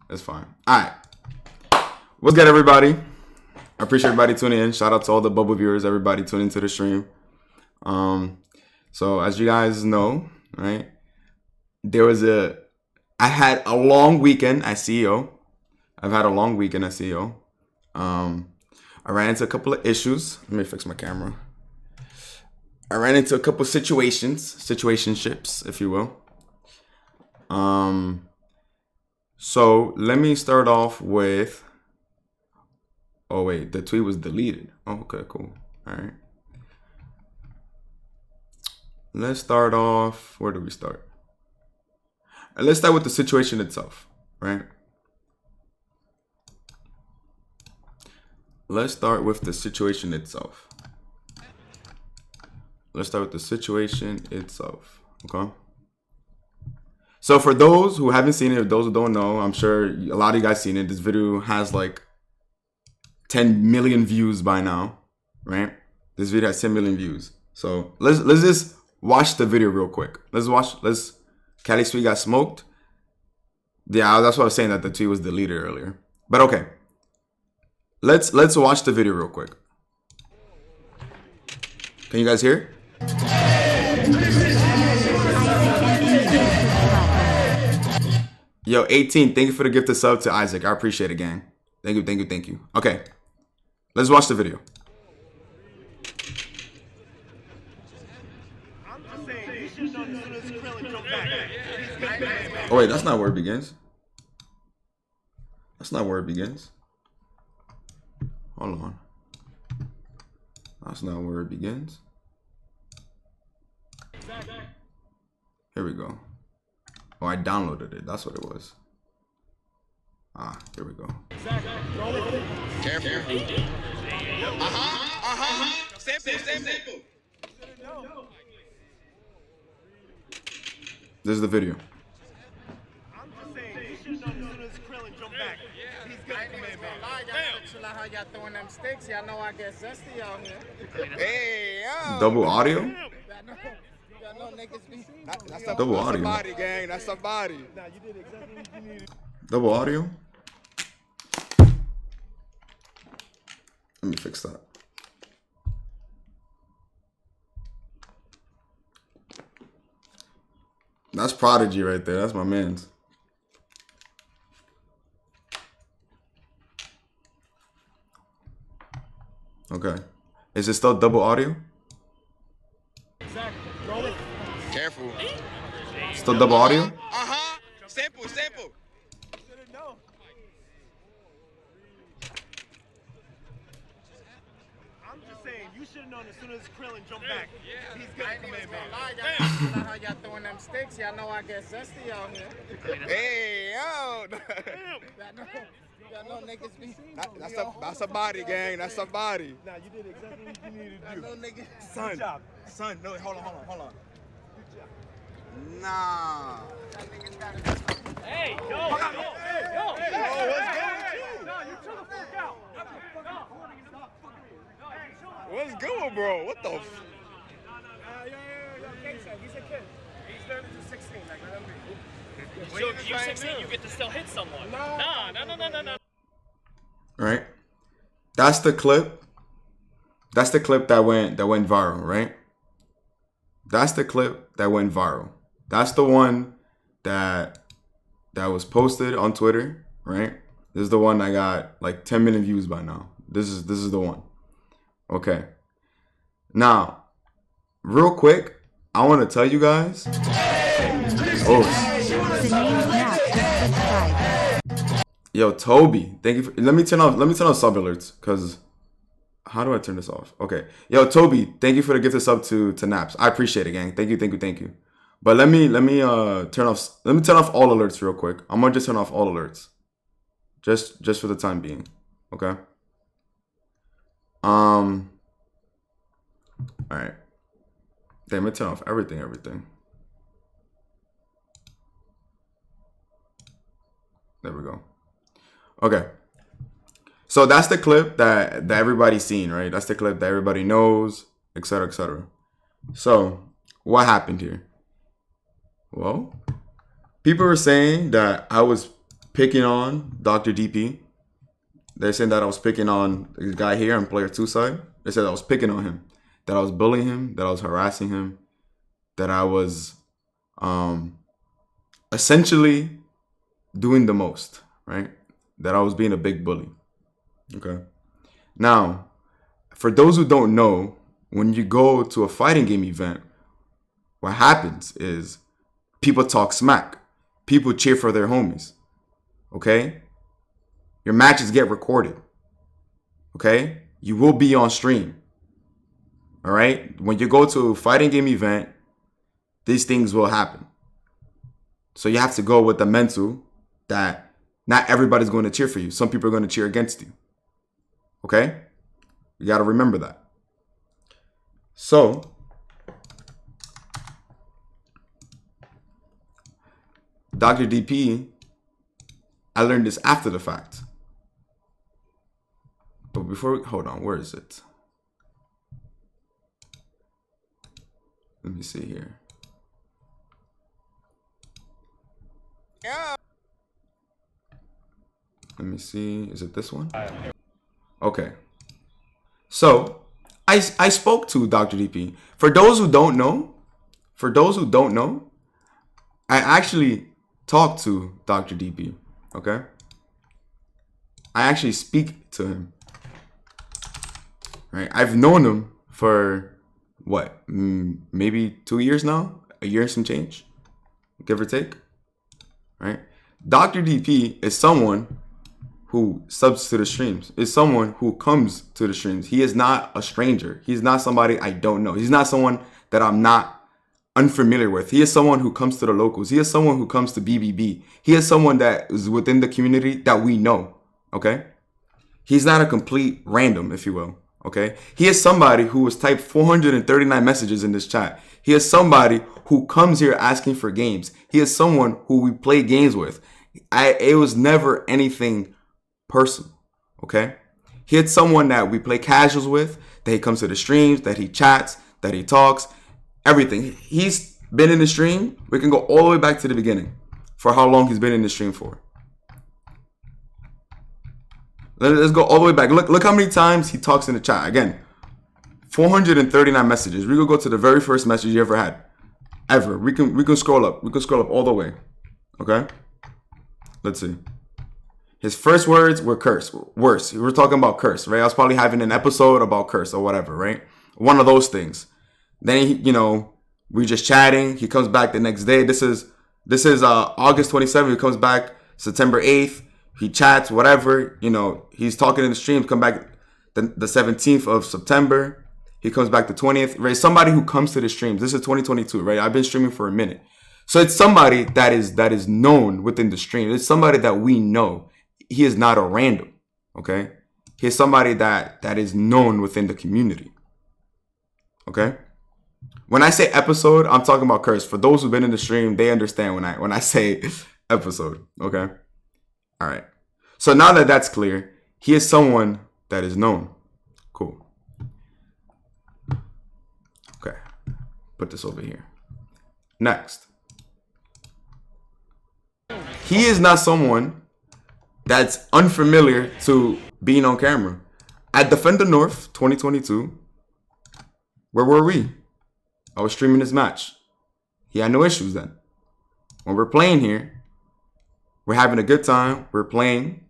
It's fine. All right. What's good, everybody? I appreciate everybody tuning in. Shout out to all the Bubble viewers, everybody tuning into the stream. So as you guys know, right, I had a long weekend as CEO. I've had a long weekend as CEO. I ran into a couple of issues. Let me fix my camera. I ran into a couple of situationships, if you will. So let me start off with. Oh wait, the tweet was deleted. Oh, okay, cool. All right. Let's start off. Where do we start? Let's start with the situation itself, right? Let's start with the situation itself. Okay. So for those who haven't seen it, or those who don't know, I'm sure a lot of you guys seen it. This video has like 10 million views by now, right? This video has 10 million views. So let's just watch the video real quick. Cali Sweet got smoked. Yeah, that's what I was saying, that the tweet was deleted earlier. But okay. Let's watch the video real quick. Can you guys hear? Yo, 18, thank you for the gift of sub to Isaac. I appreciate it, gang. Thank you. Okay. Let's watch the video. Oh wait, that's not where it begins. Hold on. That's not where it begins. Here we go. Oh, I downloaded it. That's what it was. Here we go. Careful. Simple. This is the video. I'm just saying, you should know as soon as Krillin jump back. He's gonna come in, man. Y'all how y'all throwing them sticks. Y'all know I get zesty out here. Hey, yo. Double audio? Y'all know niggas be. That's somebody, gang. That's somebody. Nah, you did exactly what you needed. Double audio? Let me fix that. That's Prodigy right there. That's my man's. Okay. Is it still double audio? Careful. Still double audio? Simple. I'm just saying, you should have known as soon as Krillin jump back. He's gonna come in, man. Y'all how y'all throwing them sticks. Y'all know I get zesty out here. Hey, yo. Y'all know niggas be. That's somebody, gang. That's somebody. Nah, you did exactly what you needed to do. Y'all know niggas. Good job. Son, no, hold on. Good job. Nah. Hey, yo. What's good with you? No, you chill the fuck out. What's good, bro? What the f? He's a kid. He's learning to 16, like, let him be. So if you're 16, you get to still hit someone. No. Right? That's the clip. That's the clip that went viral, right? That's the clip that went viral. That's the one that was posted on Twitter, right? This is the one that got like 10 million views by now. This is the one. Okay. Now, real quick, I want to tell you guys. Yo, Toby, thank you for, let me turn off sub alerts, because how do I turn this off? Okay. Yo, Toby, thank you for the gift of sub to Naps. I appreciate it, gang. Thank you. But let me turn off all alerts real quick. I'm gonna just turn off all alerts. Just for the time being. Okay. All right. Damn, it turn off everything. There we go. Okay. So that's the clip that everybody's seen, right? That's the clip that everybody knows, etc., etc. So what happened here? Well, people were saying that I was picking on Dr. DP. They're saying that I was picking on the guy here on player 2 side. They said I was picking on him, that I was bullying him, that I was harassing him, that I was essentially doing the most, right? That I was being a big bully. Okay. Now, for those who don't know, when you go to a fighting game event, what happens is people talk smack. People cheer for their homies. Okay? Your matches get recorded. Okay? You will be on stream. All right? When you go to a fighting game event, these things will happen. So you have to go with the mental that not everybody's going to cheer for you. Some people are going to cheer against you. Okay? You got to remember that. So, Dr. DP, I learned this after the fact. But before, hold on, where is it? Let me see here. Yeah. Let me see, is it this one? Okay. So, I spoke to Dr. DP. For those who don't know, I actually talked to Dr. DP, okay? I actually speak to him, right? I've known him for, what, maybe 2 years now? A year and some change, give or take, right? Dr. DP is someone who subs to the streams, is someone who comes to the streams. He is not a stranger. He's not somebody I don't know. He's not someone that I'm not unfamiliar with. He is someone who comes to the locals. He is someone who comes to BBB. He is someone that is within the community that we know, okay? He's not a complete random, if you will, okay? He is somebody who has typed 439 messages in this chat. He is somebody who comes here asking for games. He is someone who we play games with. It was never anything personal, okay? He had someone that we play casuals with, that he comes to the streams, that he chats, that he talks, everything. He's been in the stream. We can go all the way back to the beginning for how long he's been in the stream for. Let's go all the way back. Look how many times he talks in the chat. Again, 439 messages. We can go to the very first message you ever had. Ever. We can scroll up. We can scroll up all the way. Okay? Let's see. His first words were curse. Worse. We were talking about curse, right? I was probably having an episode about curse or whatever, right? One of those things. Then he, we just chatting. He comes back the next day. This is August 27th. He comes back September 8th. He chats, whatever. He's talking in the streams. Come back the 17th of September. He comes back the 20th. Right? Somebody who comes to the streams. This is 2022, right? I've been streaming for a minute. So it's somebody that is known within the stream. It's somebody that we know. He is not a random, okay? He is somebody that is known within the community, okay? When I say episode, I'm talking about curse. For those who've been in the stream, they understand when I say episode, okay? All right. So now that that's clear, he is someone that is known. Cool. Okay. Put this over here. Next. He is not someone that's unfamiliar to being on camera. At Defender North 2022, where were we? I was streaming this match. He had no issues then. When we're playing here, we're having a good time. We're playing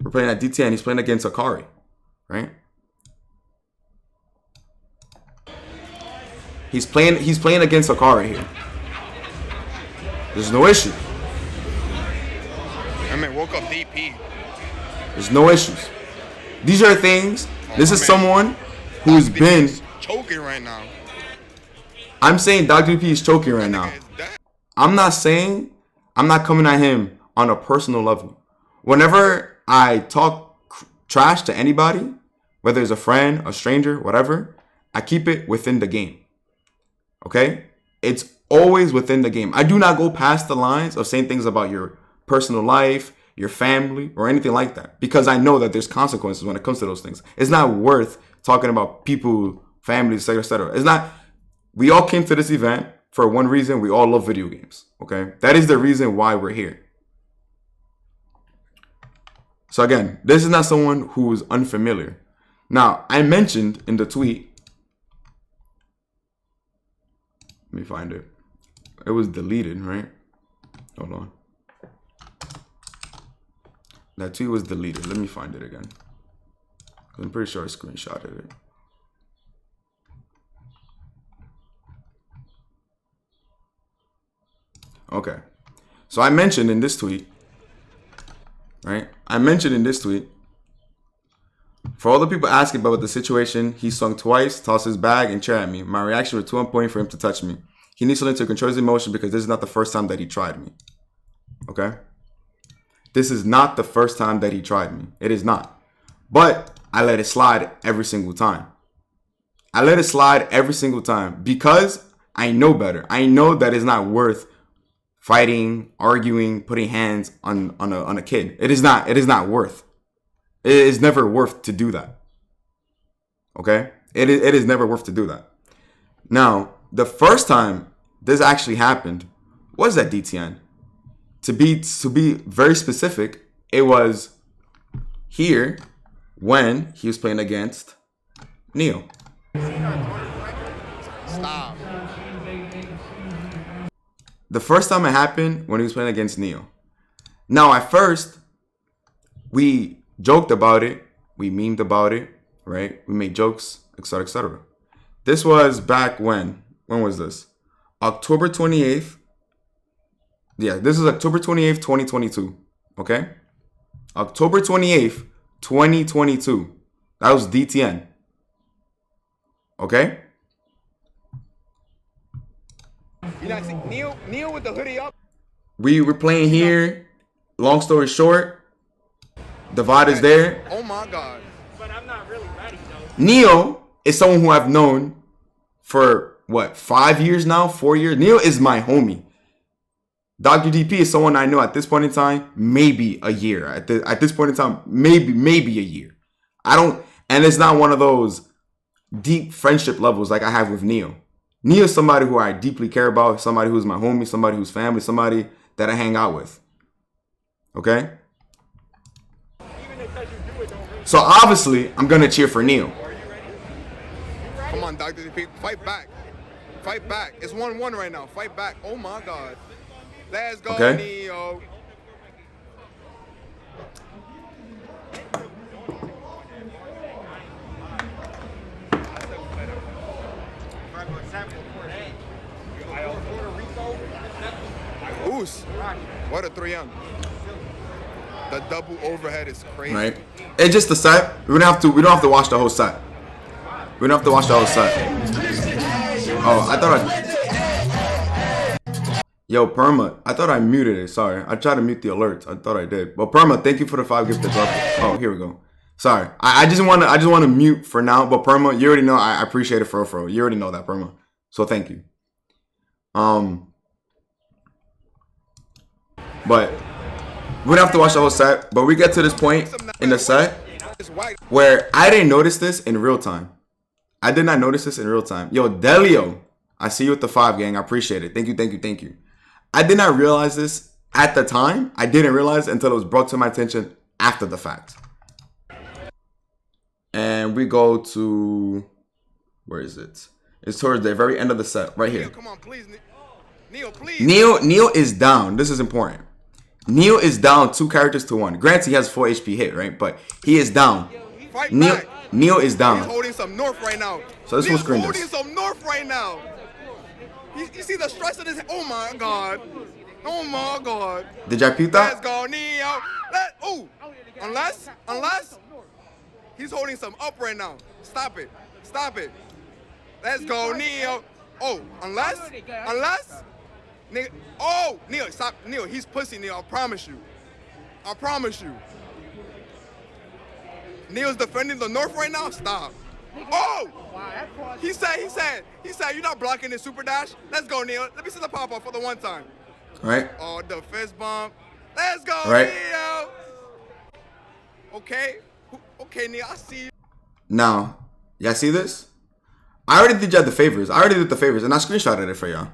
at DTN. He's playing against Akari, right? He's playing against Akari here. There's no issue. I mean, woke up DP. There's no issues. These are things. This is someone who's been choking right now. I'm saying Dr. DP is choking right now. I'm not coming at him on a personal level. Whenever I talk trash to anybody, whether it's a friend, a stranger, whatever, I keep it within the game. Okay? It's always within the game. I do not go past the lines of saying things about your personal life, your family, or anything like that, because I know that there's consequences when it comes to those things. It's not worth talking about people, families, etc., etc. It's not. We all came to this event for one reason. We all love video games. Okay, that is the reason why we're here. So again, this is not someone who is unfamiliar. Now, I mentioned in the tweet, let me find it. It was deleted, right? Hold on. That tweet was deleted. Let me find it again. I'm pretty sure I screenshotted it. Okay. So I mentioned in this tweet, right? I mentioned in this tweet, for all the people asking about the situation, he swung twice, tossed his bag, and chair at me. My reaction was too on point for him to touch me. He needs to learn to control his emotion because this is not the first time that he tried me. Okay? This is not the first time that he tried me. It is not. But I let it slide every single time. I let it slide every single time because I know better. I know that it's not worth fighting, arguing, putting hands on a kid. It is not worth. It is never worth to do that. Okay? It is never worth to do that. Now, the first time this actually happened was at DTN. To be very specific, it was here when he was playing against Neo. Stop. The first time it happened when he was playing against Neo. Now, at first, we joked about it. We memed about it, right? We made jokes, etc., etc. This was back when? When was this? October 28th. Yeah, this is October 28th, 2022. Okay? October 28th, 2022. That was DTN. Okay? You not see Neil with the hoodie up? We were playing here. Long story short, Divide is there. Oh my God. But I'm not really ready, though. Neo is someone who I've known for, what, 5 years now? 4 years? Neo is my homie. Dr. DP is someone I know at this point in time, maybe a year. At this point in time, maybe a year. And it's not one of those deep friendship levels like I have with Neo. Neo is somebody who I deeply care about, somebody who's my homie, somebody who's family, somebody that I hang out with. Okay? So obviously, I'm going to cheer for Neo. Come on, Dr. DP. Fight back. Fight back. It's 1-1 right now. Fight back. Oh my God. Let's go, Okay. Neo. Oos. What a 3M. The double overhead is crazy. Right? It's just the set. We don't have to watch the whole set. We don't have to watch the whole set. Oh, I thought Yo, Perma, I thought I muted it. Sorry. I tried to mute the alerts. I thought I did. But Perma, thank you for the 5 gifted drop. Oh, here we go. Sorry. I just want to mute for now. But Perma, you already know I appreciate it for real. You already know that, Perma. So thank you. But we don't have to watch the whole set. But we get to this point in the set where I didn't notice this in real time. I did not notice this in real time. Yo, Delio, I see you with the 5, gang. I appreciate it. Thank you. I did not realize this at the time. I didn't realize until it was brought to my attention after the fact. And we go to, where is it? It's towards the very end of the set, right here. Neo, come on, please. Neo, please. Neo is down. This is important. Neo is down 2 characters to 1. Granted, he has 4 HP hit, right? But he is down. Fight back. Neo is down. He's holding some north right now. So this will screen He's this. holding some north right now. You see the stress of this? Oh my God. Oh my God. Did y'all peep Let's that? go, Neo. Unless he's holding some up right now. Stop it. Let's go, Neo. Oh, unless. Nigga. Oh, Neo, stop. Neo, he's pussy, Neo. I promise you. Neo's defending the north right now. Stop. Oh! He said, you're not blocking this super dash. Let's go, Neo. Let me see the pop-up for the one time. All right. Oh, the fist bump. Let's go, Right. Neo. Okay, Neo, I see you. Now, y'all see this? I already did y'all the favors. and I screenshotted it for y'all.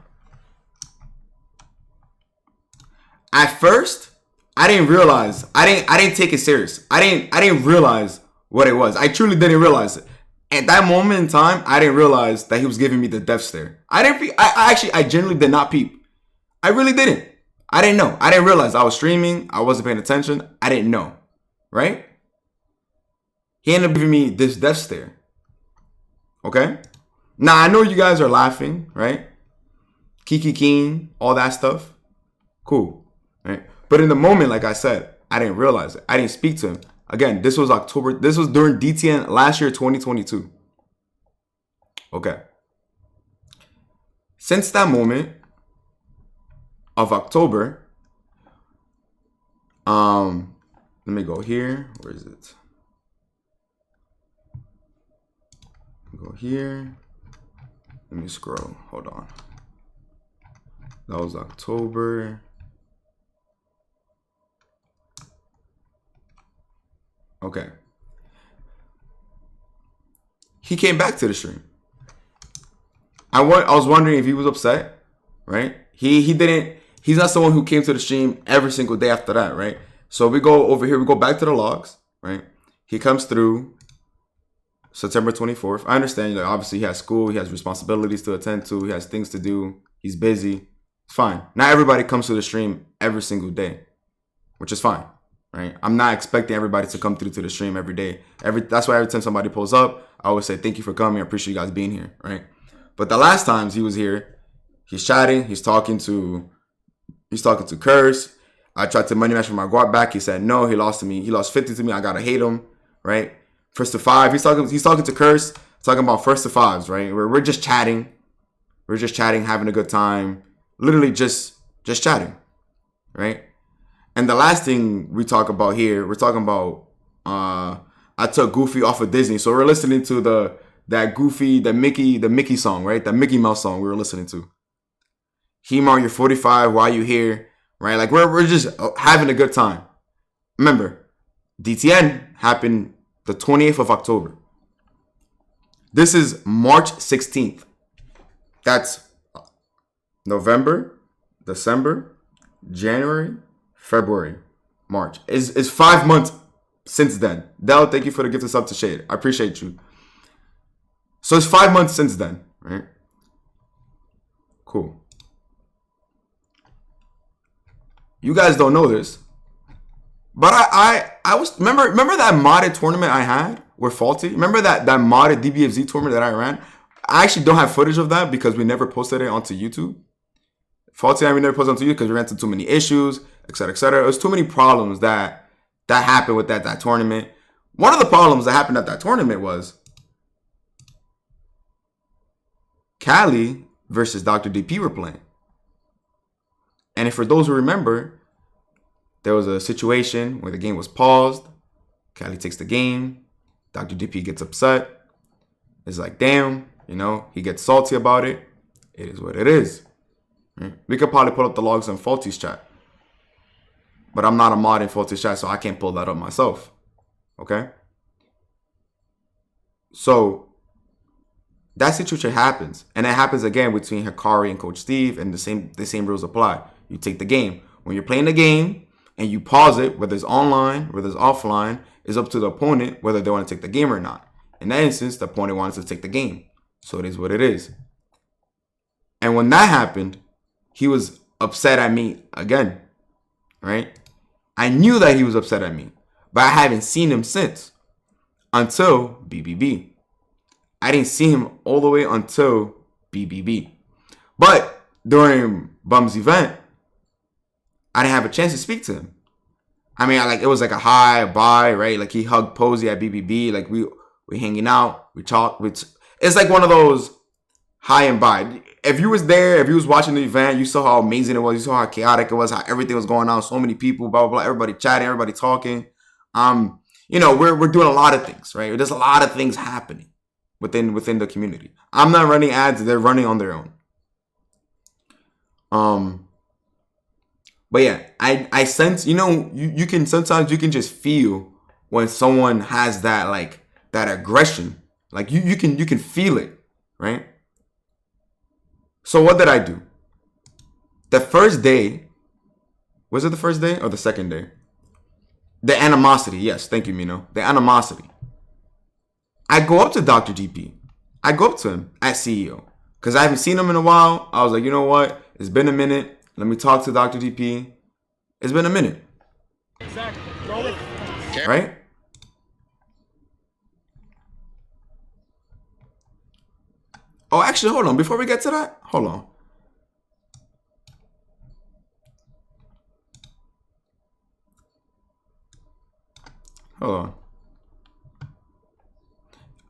At first, I didn't realize. I didn't take it serious. I didn't realize what it was. I truly didn't realize it. At that moment in time, I didn't realize that he was giving me the death stare. I genuinely did not peep. I really didn't. I didn't know. I didn't realize I was streaming. I wasn't paying attention. I didn't know. Right? He ended up giving me this death stare. Okay? Now, I know you guys are laughing, right? Kiki Keen, all that stuff. Cool. Right? But in the moment, like I said, I didn't realize it. I didn't speak to him. Again, this was October. This was during DTN last year, 2022. Okay. Since that moment of October, let me go here. Where is it? Go here. Let me scroll. Hold on. That was October. Okay. He came back to the stream. I was wondering if he was upset, right? He didn't. He's not someone who came to the stream every single day after that, right? So we go over here. We go back to the logs, right? He comes through September 24th. I understand that obviously he has school, he has responsibilities to attend to, he has things to do, he's busy. It's fine. Not everybody comes to the stream every single day, which is fine, right? I'm not expecting everybody to come through to the stream every day. That's why every time somebody pulls up, I always say thank you for coming. I appreciate you guys being here, right? But the last times he was here, he's chatting, he's talking to Curse. I tried to money match for my guard back. He said no. He lost to me. He lost 50 to me. I gotta hate him, right? First to five. He's talking to Curse, talking about first to fives, right? We're just chatting. We're just chatting, having a good time. Literally just chatting, right? And the last thing we talk about here, we're talking about I took Goofy off of Disney. So we're listening to the Mickey song, right? That Mickey Mouse song we were listening to. Hemar, you're 45. Why you here? Right? Like we're just having a good time. Remember, DTN happened the 28th of October. This is March 16th. That's November, December, January, February, March. It's 5 months since then. Del, thank you for the gift of sub to Shade. I appreciate you. So it's 5 months since then, right? Cool. You guys don't know this, but I was remember that modded tournament I had with Faulty. Remember that modded dbfz tournament that I ran. I actually don't have footage of that because we never posted it onto YouTube. Faulty and I, we never posted it onto YouTube because we ran into too many issues, etc., etc. There's too many problems that happened with that tournament. One of the problems that happened at that tournament was Cali versus Dr. DP were playing. And if for those who remember, there was a situation where the game was paused. Cali takes the game. Dr. DP gets upset. It's like, damn, he gets salty about it. It is what it is. We could probably pull up the logs in Faulty's chat. But I'm not a mod in Faulty's chat, so I can't pull that up myself. Okay? So, that situation happens. And it happens again between Hikari and Coach Steve, and the same rules apply. You take the game. When you're playing the game and you pause it, whether it's online, whether it's offline, it's up to the opponent whether they want to take the game or not. In that instance, the opponent wants to take the game. So it is what it is. And when that happened, he was upset at me again, right? I knew that he was upset at me, but I haven't seen him since until BBB. I didn't see him all the way until BBB. But during Bum's event, I didn't have a chance to speak to him. I mean, it was like a hi, a bye, right? Like he hugged Posey at BBB. Like we hanging out, we talk. It's like one of those hi and bye. If you was there, if you was watching the event, you saw how amazing it was. You saw how chaotic it was, how everything was going on. So many people, blah, blah, blah. Everybody chatting, everybody talking. We're doing a lot of things, right? There's a lot of things happening within the community. I'm not running ads. They're running on their own. But yeah, I sense, you can sometimes you can just feel when someone has that that aggression. Like you can feel it, right? So what did I do? The first day Was it the first day or the second day? The animosity. Yes, thank you, Mino. The animosity. I go up to Dr. DP. I go up to him at CEO because I haven't seen him in a while. I was like, you know what? It's been a minute. Let me talk to Dr. DP. It's been a minute. Exactly. Right? Oh, actually, hold on. Before we get to that, hold on. Hold on.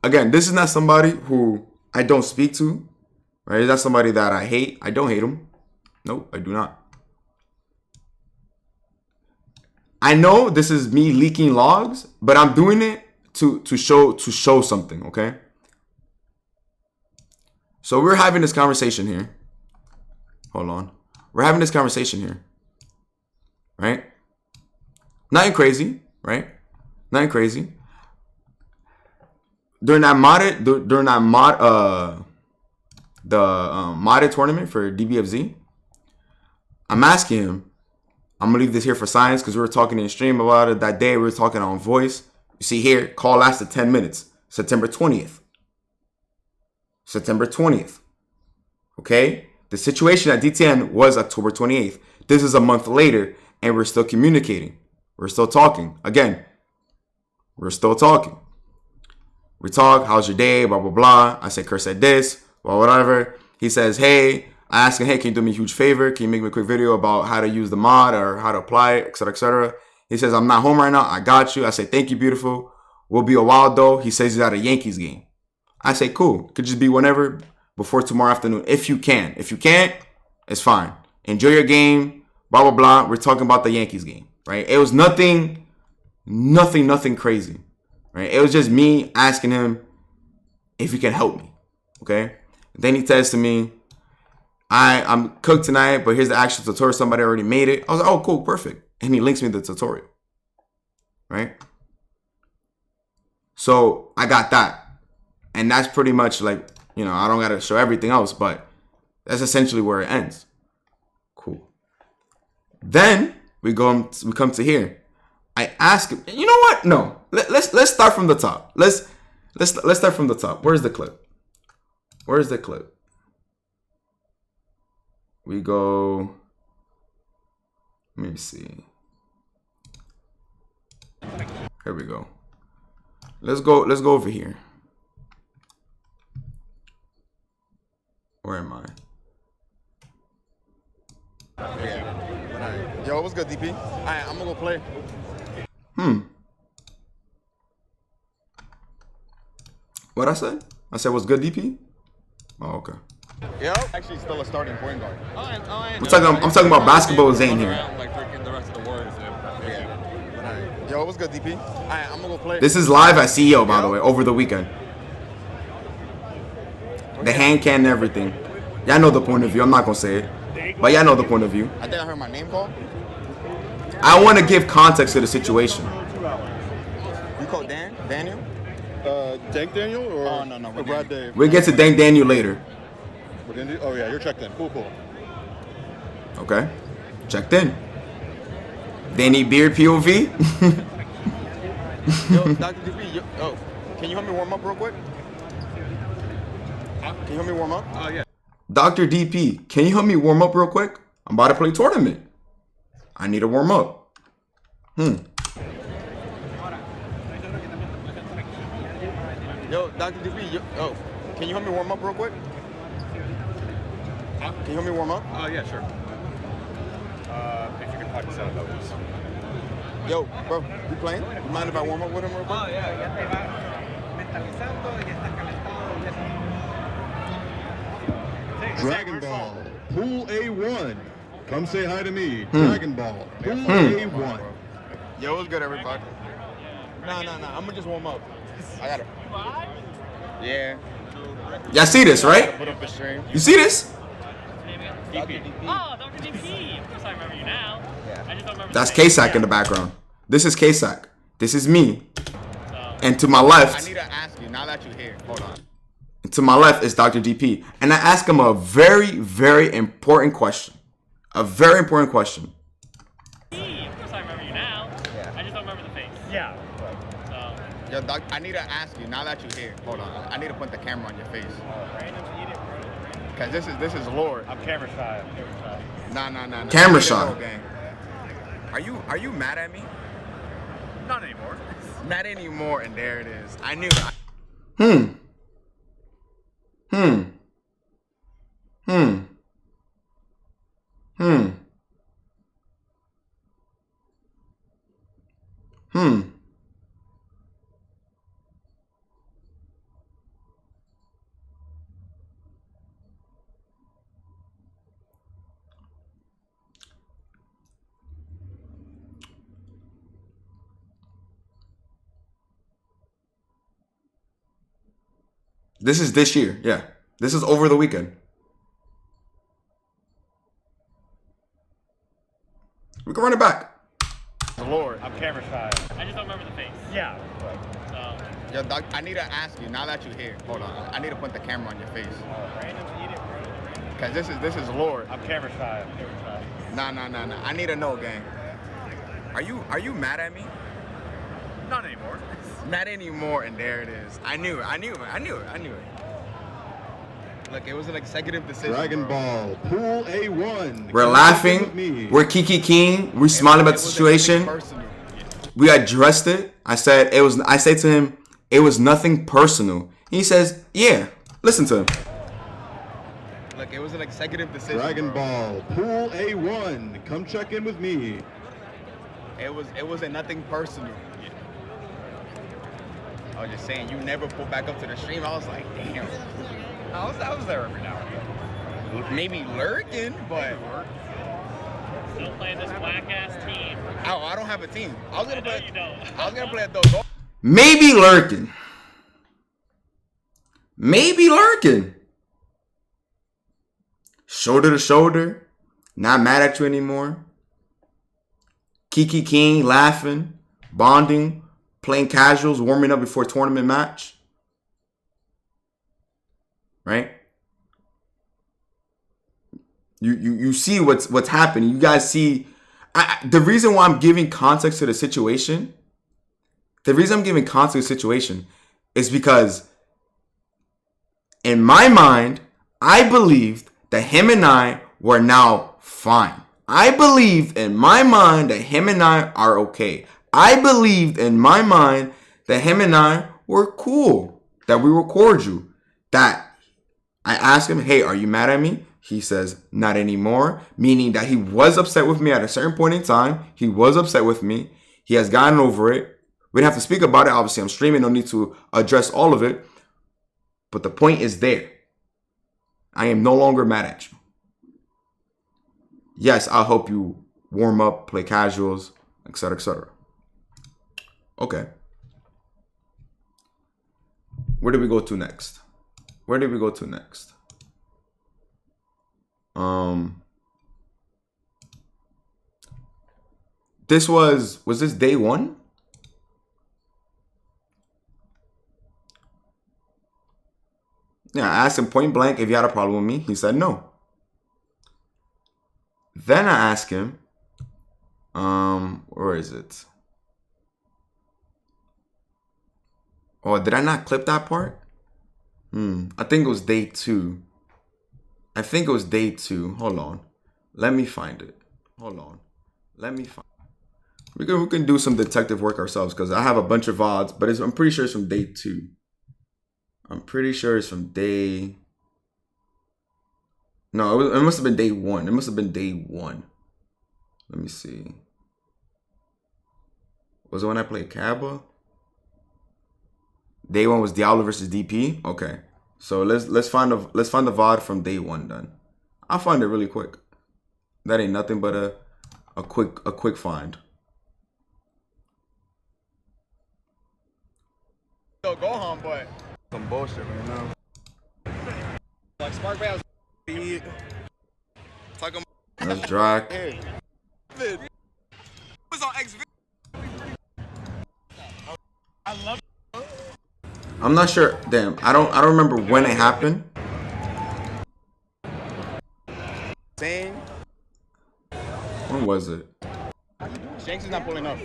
Again, this is not somebody who I don't speak to, right? It's not somebody that I hate. I don't hate him. Nope, I do not. I know this is me leaking logs, but I'm doing it to show something, okay? So we're having this conversation here. Hold on. We're having this conversation here, right? Nothing crazy, right? Nothing crazy. During that modded tournament for dbfz, I'm asking him. I'm gonna leave this here for science because we were talking in stream about it that day. We were talking on voice. You see here, call lasted 10 minutes. September 20th. September 20th. Okay? The situation at DTN was October 28th. This is a month later, and we're still communicating. We're still talking. Again, we're still talking. We talk, how's your day, blah, blah, blah. I say, Kurt said this, well, whatever. He says, hey. I ask him, hey, can you do me a huge favor? Can you make me a quick video about how to use the mod or how to apply it, etc., etc.? He says, I'm not home right now. I got you. I say, thank you, beautiful. We'll be a while, though. He says he's at a Yankees game. I say, cool. Could just be whenever before tomorrow afternoon, if you can. If you can't, it's fine. Enjoy your game, blah, blah, blah. We're talking about the Yankees game, right? It was nothing crazy, right? It was just me asking him if he can help me, okay? Then he says to me, I'm cooked tonight, but here's the actual tutorial. Somebody already made it. I was like, oh, cool, perfect. And he links me to the tutorial, right? So I got that. And that's pretty much like, you know, I don't got to show everything else, but that's essentially where it ends. Cool. Then we come to here. I ask him, you know what? No, let's start from the top. Let's start from the top. Where's the clip? Where's the clip? We go, let me see. Here we go. Let's go over here. Where am I? Yeah. Yo, what's good, DP? All right, I'm gonna go play. What I said? I said, what's good, DP? Oh, okay. Yep. Actually, still a starting point guard. I'm talking about basketball Zane here. Yo, what's good, DP? All right, I'm gonna go play. This is live at CEO, by the way, over the weekend. The hand can and everything. Y'all know the point of view. I'm not gonna say it, but y'all know the point of view. I think I heard my name called. I want to give context to the situation. You called Daniel? Dank Daniel or? Oh, no, or Brad Dave? We'll get to Dank Daniel later. Oh yeah, you're checked in. Cool. Okay, checked in. Danny Beard POV. Yo, Dr. DP, oh, can you help me warm up real quick? Can you help me warm up? Oh yeah. Dr. DP, can you help me warm up real quick? I'm about to play tournament. I need to warm up. Yo, Dr. DP, oh, can you help me warm up real quick? Can you help me warm up? Oh yeah, sure. If you can talk to set up those. Yo, bro, you playing? You mind if I warm up with him real quick? Oh, ya te va mentalizando, ya estás calentado, ya Dragon Ball, Pool A1. Come say hi to me. Dragon Ball, Pool A1. Yo, what's good, everybody? Nah, I'm gonna just warm up. I gotta. Yeah. Y'all see this, right? Put up the stream. You see this? DP. Oh, Dr. DP. Of course I remember you now. I just don't remember. That's K-Sac in the background. This is K-Sac. This is me. And to my left, I need to ask you, now that you're here, hold on. to my left is Dr. DP. And I ask him a very, very important question. A very important question. remember the face. Yeah. Yo, Doc, I need to ask you, now that you're here, hold on. I need to put the camera on your face. Cause this is Lord. I'm camera shy. Nah. Camera shy. Gang. Are you mad at me? Not anymore. Not anymore, and there it is. I knew. This is this year. Yeah. This is over the weekend. We can run it back. Lord. I'm camera shy. I just don't remember the face. Yeah. Yo, Doc, I need to ask you, now that you're here, hold on. I need to put the camera on your face. Cause this is Lord. I'm camera shy. Nah. I need to know, gang. Are you mad at me? Not anymore. Not anymore, and there it is. I knew it. Look, it was an executive decision. Dragon bro. Ball, Pool A1. We're Come laughing. with me. We're Kiki King. We're smiling about the situation. Personal. We addressed it. I said to him, it was nothing personal. He says, yeah. Listen to him. Look, it was an executive decision. Dragon bro. Ball, Pool A1. Come check in with me. It wasn't nothing personal. I was just saying, you never pulled back up to the stream. I was like, damn. I was there every now and then. Maybe lurking, but Still playing this whack ass team. I don't have a team. I was gonna I know play. you don't. I was gonna play at those. Maybe lurking. Shoulder to shoulder. Not mad at you anymore. Kiki King laughing, bonding, playing casuals, warming up before tournament match. Right? You see what's happening. You guys see the reason why I'm giving context to the situation. The reason I'm giving context to the situation is because in my mind, I believed that him and I were now fine. I believed in my mind that him and I are okay. I believed in my mind that him and I were cool, that we were cordial, that I asked him, hey, are you mad at me? He says, not anymore, meaning that he was upset with me at a certain point in time. He was upset with me. He has gotten over it. We didn't have to speak about it. Obviously, I'm streaming. No need to address all of it. But the point is there. I am no longer mad at you. Yes, I'll help you warm up, play casuals, etc., etc. Okay. Where did we go to next? This was this day one? Yeah, I asked him point blank if he had a problem with me. He said no. Then I asked him, where is it? Oh, did I not clip that part? I think it was day two. Hold on. Let me find it. We can do some detective work ourselves because I have a bunch of VODs, but I'm pretty sure it's from day two. I'm pretty sure it's from day... No, it must have been day one. Let me see. Was it when I played Kaba? Day one was Diablo versus DP. Okay, so let's find the VOD from day one. Then I'll find it really quick. That ain't nothing but a quick find. Go home, but some bullshit right now. Like Spark Bales. Talking. That's Drac. Was on X. I love. I'm not sure. Damn, I don't remember when it happened. Saying. When was it? Shanks is not pulling up.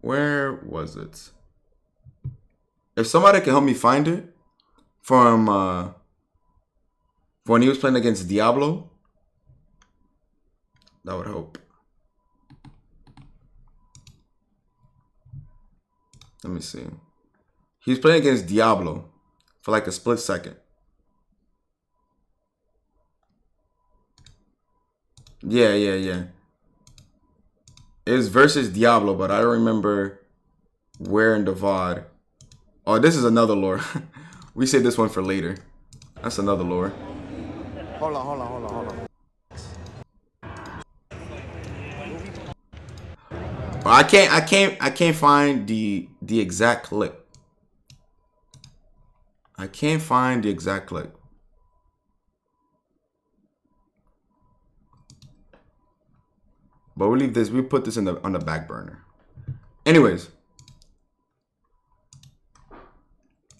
Where was it? If somebody can help me find it from when he was playing against Diablo, that would help. Let me see. He was playing against Diablo for like a split second. Yeah. It was versus Diablo, but I don't remember where in the VOD. Oh, this is another lore. We saved this one for later. That's another lore. Hold on. I can't find the exact clip. I can't find the exact clip. But we'll leave this. We put this on the back burner. Anyways,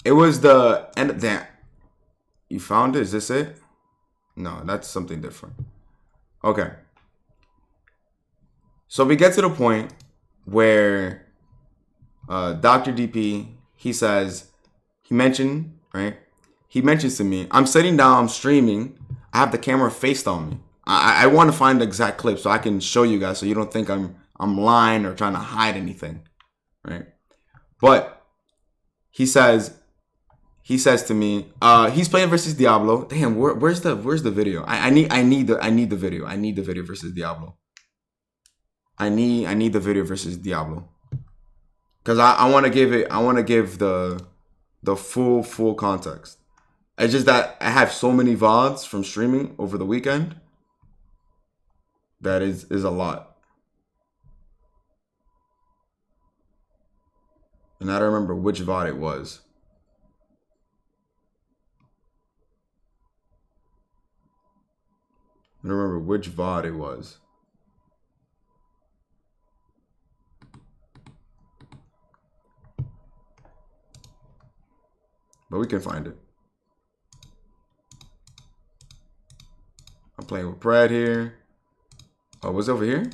it was the end. Damn, you found it? Is this it? No, that's something different. Okay. So we get to the point where Dr. DP, he mentions to me, I'm sitting down, I'm streaming, I have the camera faced on me. I want to find the exact clip so I can show you guys so you don't think I'm lying or trying to hide anything, right? But he says to me, he's playing versus Diablo. Damn, where's the video? I need the video. I need the video versus Diablo. I need the video versus Diablo. Cause I want to give the full context. It's just that I have so many VODs from streaming over the weekend. That is a lot. And I don't remember which VOD it was. I don't remember which VOD it was. But we can find it. I'm playing with Pred here. Oh, what's over here?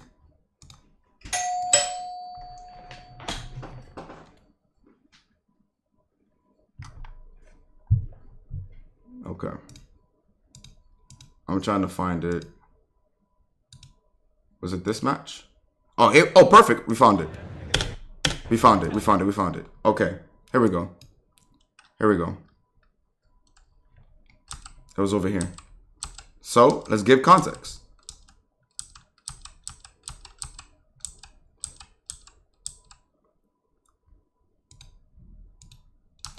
Okay. I'm trying to find it. Was it this match? Oh, here. Oh, perfect. We found it. We found it. Okay. Here we go. It was over here. So, let's give context.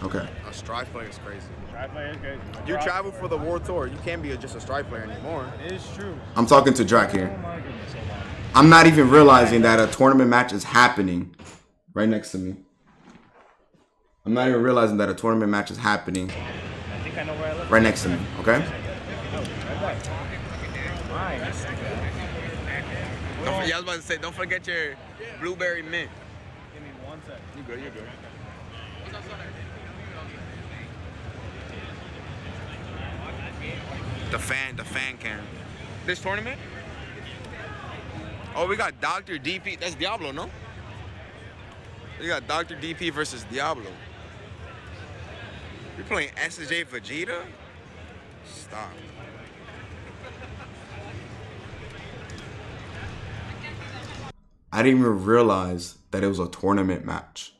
Okay. A Strive player is crazy. Strive player is crazy. You travel for the World Tour. You can't be just a Strive player anymore. It is true. I'm talking to Drac here. Oh my goodness, hold on. I'm not even realizing that a tournament match is happening right next to me. I'm not even realizing that a tournament match is happening I think I know where I live. right next to me, okay? I was about to say, don't forget your blueberry mint. Give me 1 second. You good, you're good. The fan cam. This tournament? Oh, we got Dr. DP. That's Diablo, no? We got Dr. DP versus Diablo. You're playing SJ Vegeta? Stop. I didn't even realize that it was a tournament match.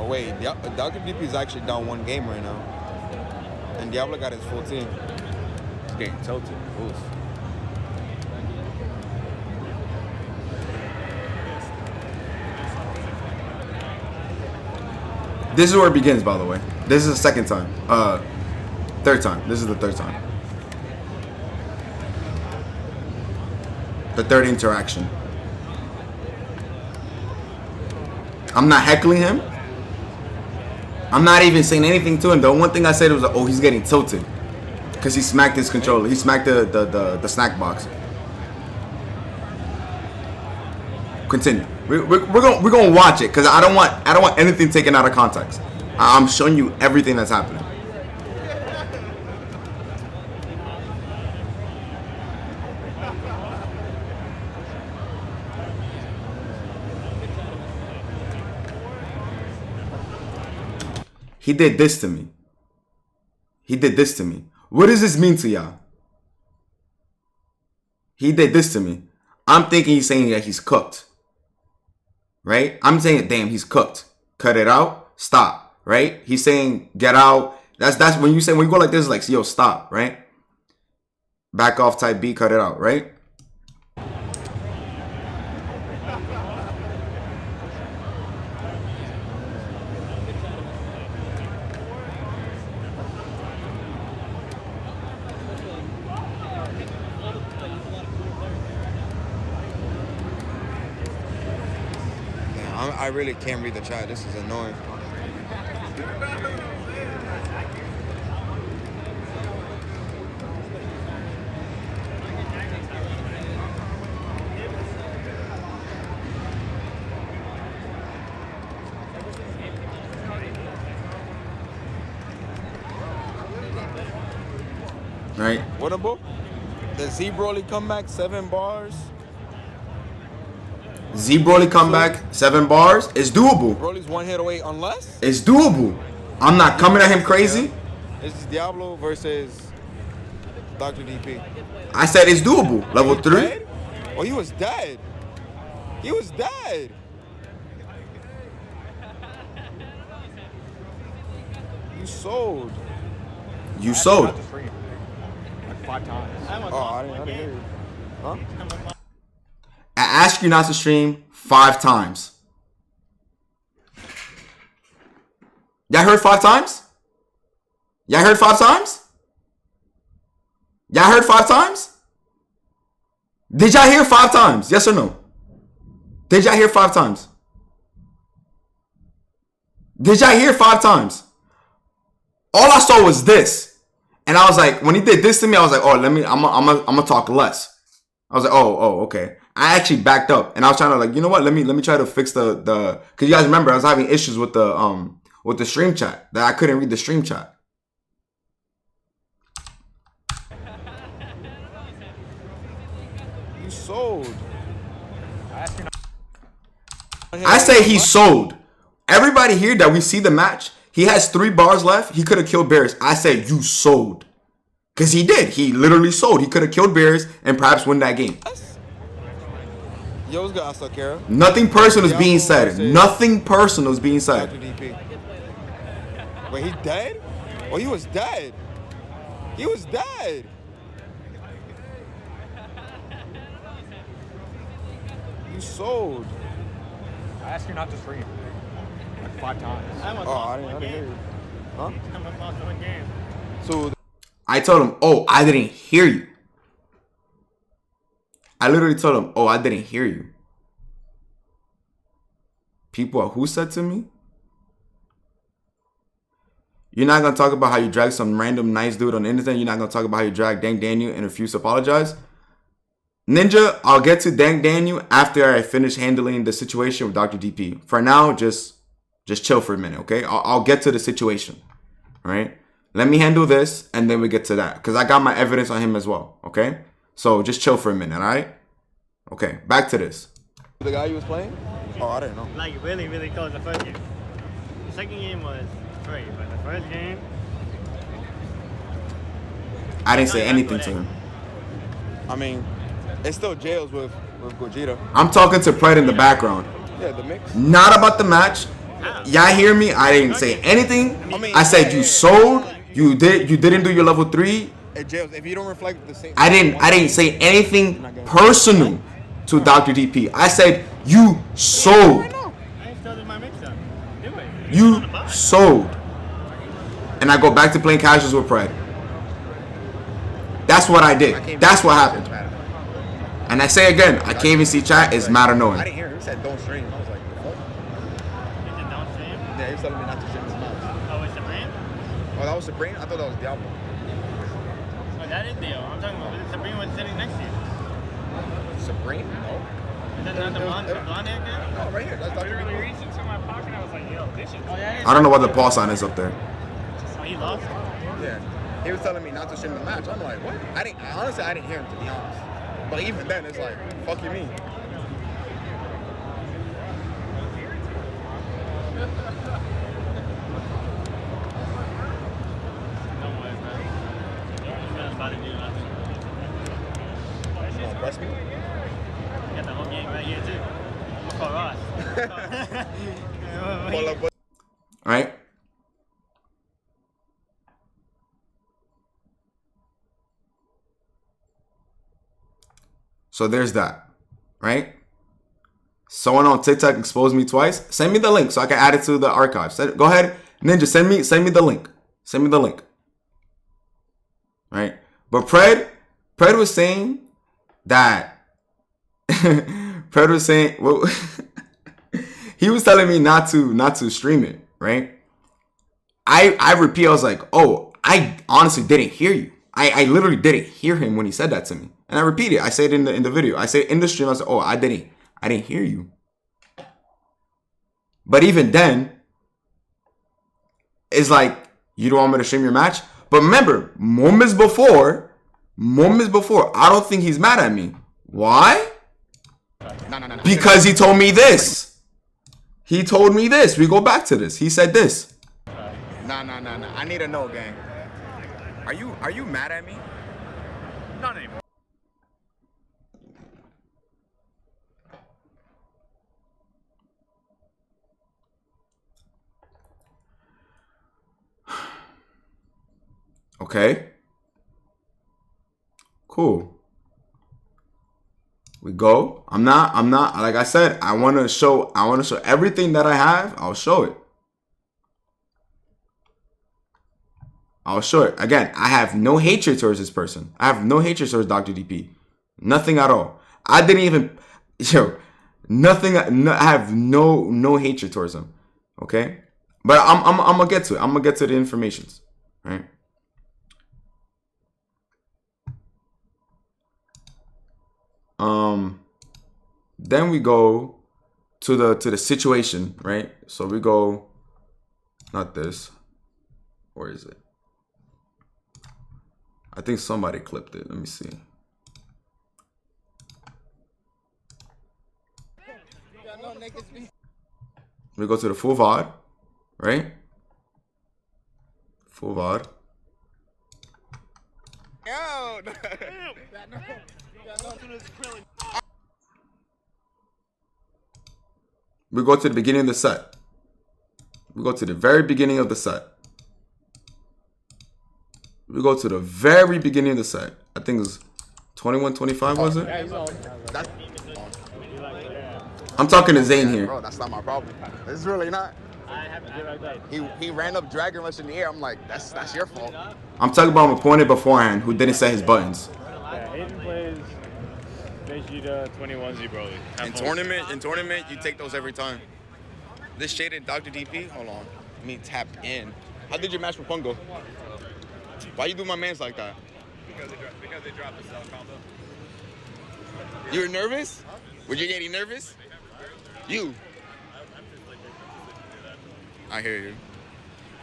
Wait, Dr. DP is actually down 1 game right now. And Diablo got his full team. It's getting tilted. Oof. This is where it begins, by the way. This is the second time. Third time. This is the third time. The third interaction. I'm not heckling him. I'm not even saying anything to him. The one thing I said was, oh, he's getting tilted. Because he smacked his controller. He smacked the snack box. Continue. We're gonna watch it because I don't want anything taken out of context. I'm showing you everything that's happening. He did this to me. He did this to me. What does this mean to y'all? He did this to me. I'm thinking he's saying that he's cooked. Right? I'm saying, damn, he's cooked. Cut it out. Stop. Right? He's saying, get out. That's when you say, when you go like this, like, yo, stop. Right? Back off type B, cut it out. Right? I really can't read the chat. This is annoying. Right? What about the Z-Broly comeback, 7 bars? Z-Broly comeback, 7 bars. It's doable. Broly's 1 hit away unless? It's doable. I'm not coming at him crazy. This is Diablo versus Dr. DP. I said it's doable. Level 3. Dead? Oh, he was dead. He was dead. You sold. You sold. Like 5 times. Oh, I didn't hear you. Huh? I asked you not to stream 5 times. Y'all heard 5 times? Y'all heard 5 times? Y'all heard 5 times? Did y'all hear 5 times? Yes or no? Did y'all hear 5 times? Did y'all hear 5 times? All I saw was this. And I was like, when he did this to me, I was like, oh, I'm gonna talk less. I was like, oh, okay. I actually backed up and I was trying to like, you know what? Let me try to fix the because you guys remember I was having issues with the stream chat that I couldn't read the stream chat. You sold. I say he sold. Everybody here that we see the match, he has 3 bars left. He could have killed Bears. I said you sold. Because he did. He literally sold. He could have killed Bears and perhaps win that game. Yo, what's good, Asakara? Nothing personal is being said. Nothing personal is being said. Wait, he dead? Oh, he was dead. He was dead. You sold. I asked you not to stream. Like 5 times. Oh, I didn't hear you. Huh? So I told him, oh, I didn't hear you. I literally told him, oh, I didn't hear you. People are who said to me? You're not going to talk about how you dragged some random nice dude on the internet. You're not going to talk about how you dragged Dank Daniel and refuse to apologize. Ninja, I'll get to Dank Daniel after I finish handling the situation with Dr. DP. For now, just chill for a minute, okay? I'll get to the situation, all right? Let me handle this, and then we get to that. Because I got my evidence on him as well, okay? So just chill for a minute, all right? Okay, back to this. the guy you was playing? Oh, I didn't know. Like really, really close the first game. The second game was great, but the first game. I didn't say anything to him. I mean, it's still jails with Gogeta. I'm talking to Pred in the background. Yeah, the mix. Not about the match. Y'all hear me? I didn't say anything. I said you sold. You didn't do your level 3. At jails, if you don't reflect the same. I didn't say anything personal to Dr. DP. I said you sold. You sold. And I go back to playing casuals with Pred. That's what I did. That's what happened. And I say again, I can't even see chat. It's mad annoying. I didn't hear him. He said don't stream. I was like, what? Yeah, he was telling me not to shit his mouth. Oh, it's Sabrina? Oh, that was Sabrina? I thought that was Diablo. Oh, that is Dio. I'm talking about Sabrina was sitting next to you. Sabrina? No. Is that not the blonde hair girl? No, right here. That's Dr. Literally DP. reached into my pocket. I was like, yo, this shit. Oh, yeah. I don't know what the pause sign is up there. Oh, he lost? Yeah. He was telling me not to shit in the match. I'm like, what? Honestly, I didn't hear him, to be honest. But even then, it's like, fuck you mean? Don't worry, bro. This man's about to do nothing. You want to press me? You got the home game right here, too. For us. Pull up, All right. So there's that, right? Someone on TikTok exposed me twice. Send me the link so I can add it to the archive. Go ahead, Ninja. Send me the link. Send me the link. Right? But Pred was saying that. Pred was saying, well, he was telling me not to stream it. Right? I repeat. I was like, oh, I honestly didn't hear you. I literally didn't hear him when he said that to me. And I repeat it. I say it in the video. I say it in the stream. I said, oh, I didn't hear you. But even then, it's like, you don't want me to stream your match? But remember, moments before, I don't think he's mad at me. Why? No. Because he told me this. He told me this. We go back to this. He said this. No. I need to know, gang. Are you mad at me? Not anymore. Okay. Cool. We go. I'm not, like I said, I want to show everything that I have. I'll show it. Again, I have no hatred towards this person. I have no hatred towards Dr. DP. Nothing at all. I didn't even, nothing. I have no hatred towards him. Okay. But I'm gonna get to it. I'm gonna get to the informations. Right. Then we go to the situation, right? So we go, not this. Where is it? I think somebody clipped it. Let me see. We go to the full VOD, right? Full VOD. Yo. We go to the beginning of the set. We go to the very beginning of the set. We go to the very beginning of the set. I think it's 21-25, was it? I'm talking to Zane here. Bro, that's not my problem. It's really not. He ran up Dragon Rush in the air. I'm like, that's your fault. I'm talking about my opponent beforehand who didn't set his buttons. Yeah, Hayden plays Vegeta 21Z Broly. In tournament, you take those every time. This shaded Dr. DP, hold on. Let me tap in. How did your match with Pungo? Why you do my mans like that? Because they dropped the cell combo. You were nervous? Were you getting nervous? You. I hear you.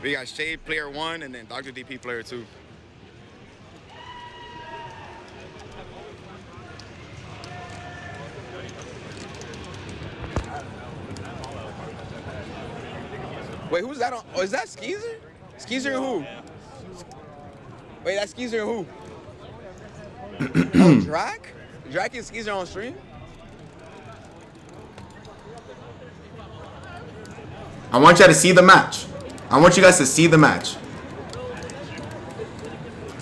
We got Shade player 1 and then Dr. DP player 2. Wait, who's that on? Oh, is that Skeezer? Skeezer and who? Wait, that's Skeezer and who? Oh, Drac? Drac and Skeezer on stream? I want you to see the match. I want you guys to see the match.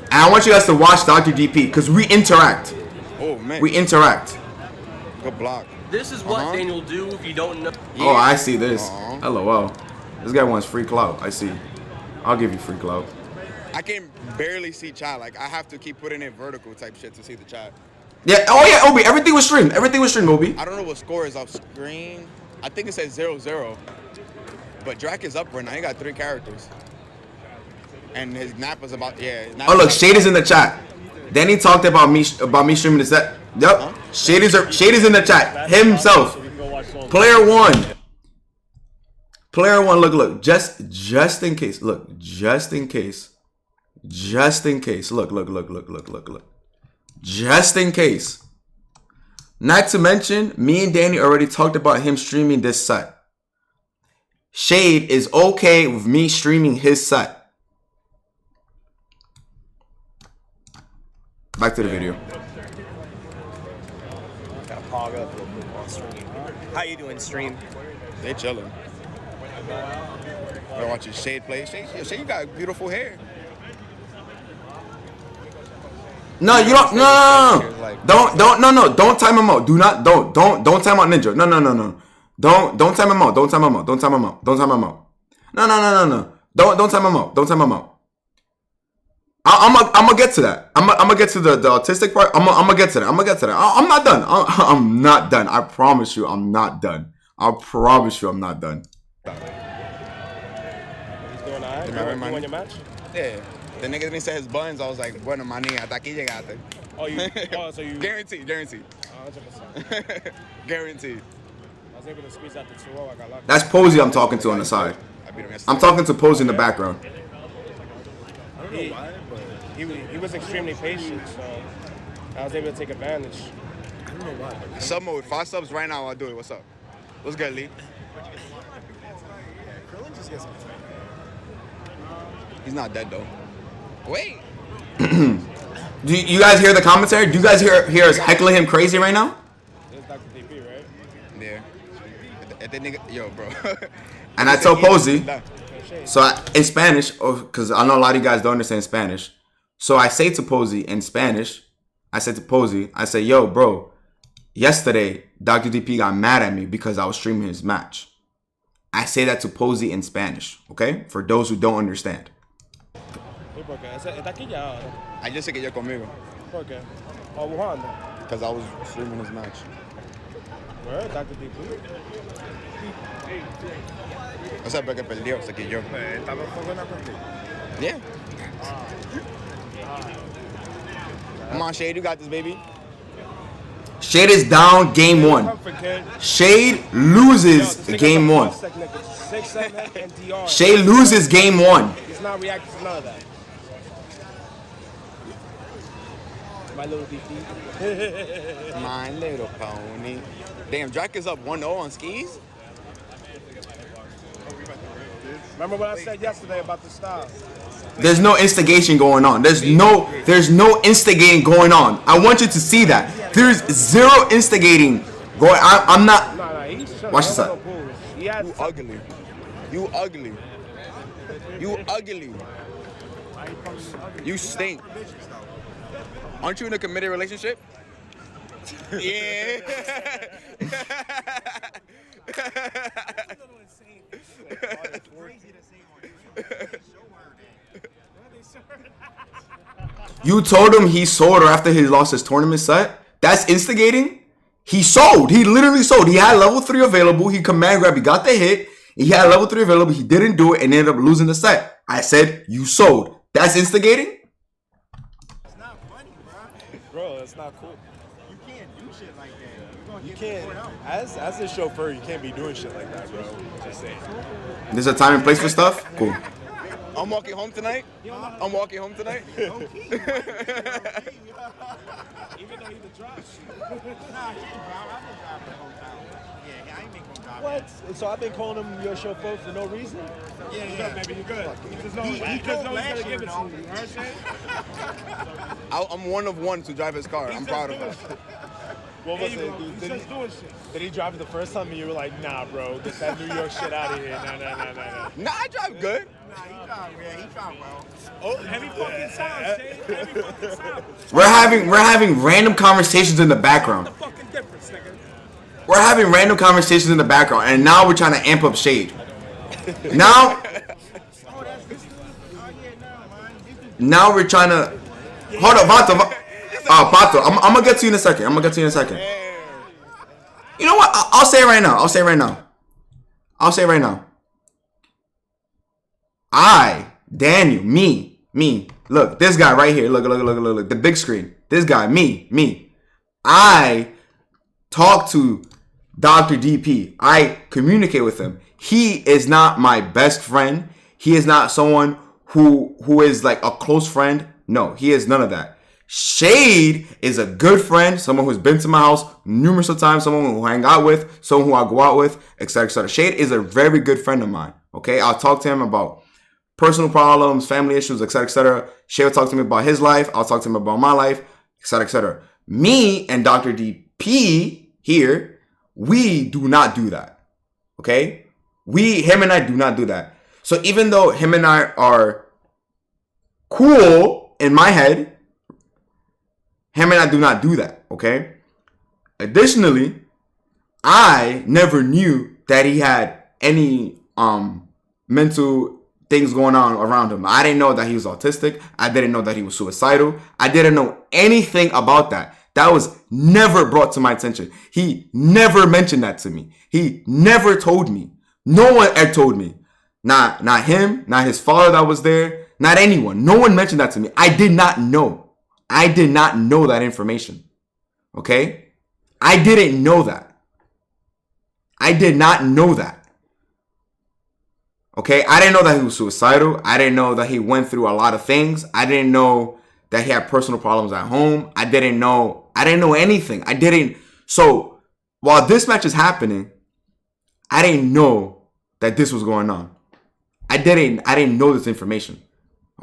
And I want you guys to watch Dr. DP because we interact. Oh, man. We interact. Good block. This is what Daniel do if you don't know. Oh, I see this. LOL. This guy wants free clout. I see. I'll give you free clout. I can barely see chat. Like, I have to keep putting it vertical type shit to see the chat. Yeah. Oh, yeah, Obi. Everything was streamed. Everything was streamed, Obi. I don't know what score is off screen. I think it says 0-0. But Drac is up right now. He got 3 characters. And his nap was about, Oh, look, Shade is in the chat. Danny talked about me streaming the set. Yep. Huh? Shade is in the chat. Himself. Player 1. Player 1, look. Just in case. Look, just in case. Just in case. Look. Just in case. Not to mention, me and Danny already talked about him streaming this set. Shade is okay with me streaming his set. Back to the video. Gotta pog up real quick while streaming. How you doing, stream? They chilling. We're watching Shade play. Shade, you got beautiful hair. No, you don't. No. Don't time him out. Don't time out Ninja. No. Don't time him out. Don't time him out. No. Don't time him out. Don't time him out. I'm gonna get to that. I'm gonna get to the autistic part. I'm gonna get to that. I'm not done. I'm not done. I promise you, I'm not done. He's doing alright. You won your match? Yeah. The nigga didn't say his buttons. I was like, bueno, maní, hasta aquí llegaste. So you... Guaranteed. 100%. Guaranteed. I was able to squeeze out the 2-0. I got lucky. That's Posey I'm talking to on the side. I'm talking to Posey in the background. I don't know why, but he was extremely patient, so I was able to take advantage. I don't know why. Sub mode, 5 subs right now. I'll do it. What's up? What's good, Lee? Krillin just gets some time. He's not dead though. Wait. Do you guys hear the commentary? Do you guys hear us heckling him crazy right now? It's Dr. DP, right? Yeah. At that nigga, yo, bro. And I tell Posey, so in Spanish, because I know a lot of you guys don't understand Spanish. So I say to Posey in Spanish, I say, yo, bro, yesterday, Dr. DP got mad at me because I was streaming his match. I say that to Posey in Spanish, okay? For those who don't understand. I just said que yo conmigo. ¿Por qué? Oh, Wuhan. Because I was streaming his match. Where? Dr. DP? O sea, porque perdió, se quilló. Yeah. Come on, Shade, you got this, baby. Shade is down game 1. Shade loses game 1. Shade loses game 1. He's not reacting to none of that. My little DP. My little pony. Damn, Drac is up 1-0 on skis? Remember what I said yesterday about the style? There's no instigation going on. There's no instigating going on. I want you to see that. There's zero instigating going. I'm not. Watch this out. You ugly. You ugly. You ugly. You stink. Aren't you in a committed relationship? Yeah. You told him he sold her after he lost his tournament set? That's instigating? He sold. He literally sold. He had level 3 available. He command grab. He got the hit. He had level 3 available. He didn't do it and ended up losing the set. I said, you sold. That's instigating? It's not funny, Bro, that's not cool. You can't do shit like that. You can't, as a chauffeur, you can't be doing shit like that, bro. Just saying. There's a time and place for stuff? Cool. I'm walking home tonight. Even though Even though he the drive. Nah, he ain't drive. I've been driving the whole time. Yeah, I ain't make him drive. What? So I've been calling him your chauffeur for no reason? Yeah. Maybe you're good. He drove last year, though. I'm one of one to drive his car. I'm proud of it. What was it? Did he drive it the first time and you were like, nah, bro, get that New York shit out of here. Nah. Nah, I drive good. Nah, he drive well. Oh, heavy fucking sound, Shane. Heavy fucking sound. We're having random conversations in the background. What's the fucking difference, nigga? We're having random conversations in the background, and now we're trying to amp up Shade. Now we're trying to. Hold up, Vato. Pato, I'm gonna get to you in a second. You know what? I'll say it right now. Daniel, me. Look, this guy right here. Look. The big screen. This guy, me. I talk to Dr. DP. I communicate with him. He is not my best friend. He is not someone who is like a close friend. No, he is none of that. Shade is a good friend, someone who's been to my house numerous of times, someone who I hang out with, someone who I go out with, etc., etc. Shade is a very good friend of mine. Okay, I'll talk to him about personal problems, family issues, etc., etc. Shade will talk to me about his life. I'll talk to him about my life, etc., etc. Me and Dr. DP here, we do not do that. Okay, him and I do not do that. So even though him and I are cool in my head, him and I do not do that, okay? Additionally, I never knew that he had any mental things going on around him. I didn't know that he was autistic. I didn't know that he was suicidal. I didn't know anything about that. That was never brought to my attention. He never mentioned that to me. He never told me. No one ever told me. Not him, not his father that was there, not anyone. No one mentioned that to me. I did not know. I did not know that information. Okay? I didn't know that. I did not know that. Okay? I didn't know that he was suicidal. I didn't know that he went through a lot of things. I didn't know that he had personal problems at home. I didn't know anything. So while this match is happening, I didn't know that this was going on. I didn't know this information.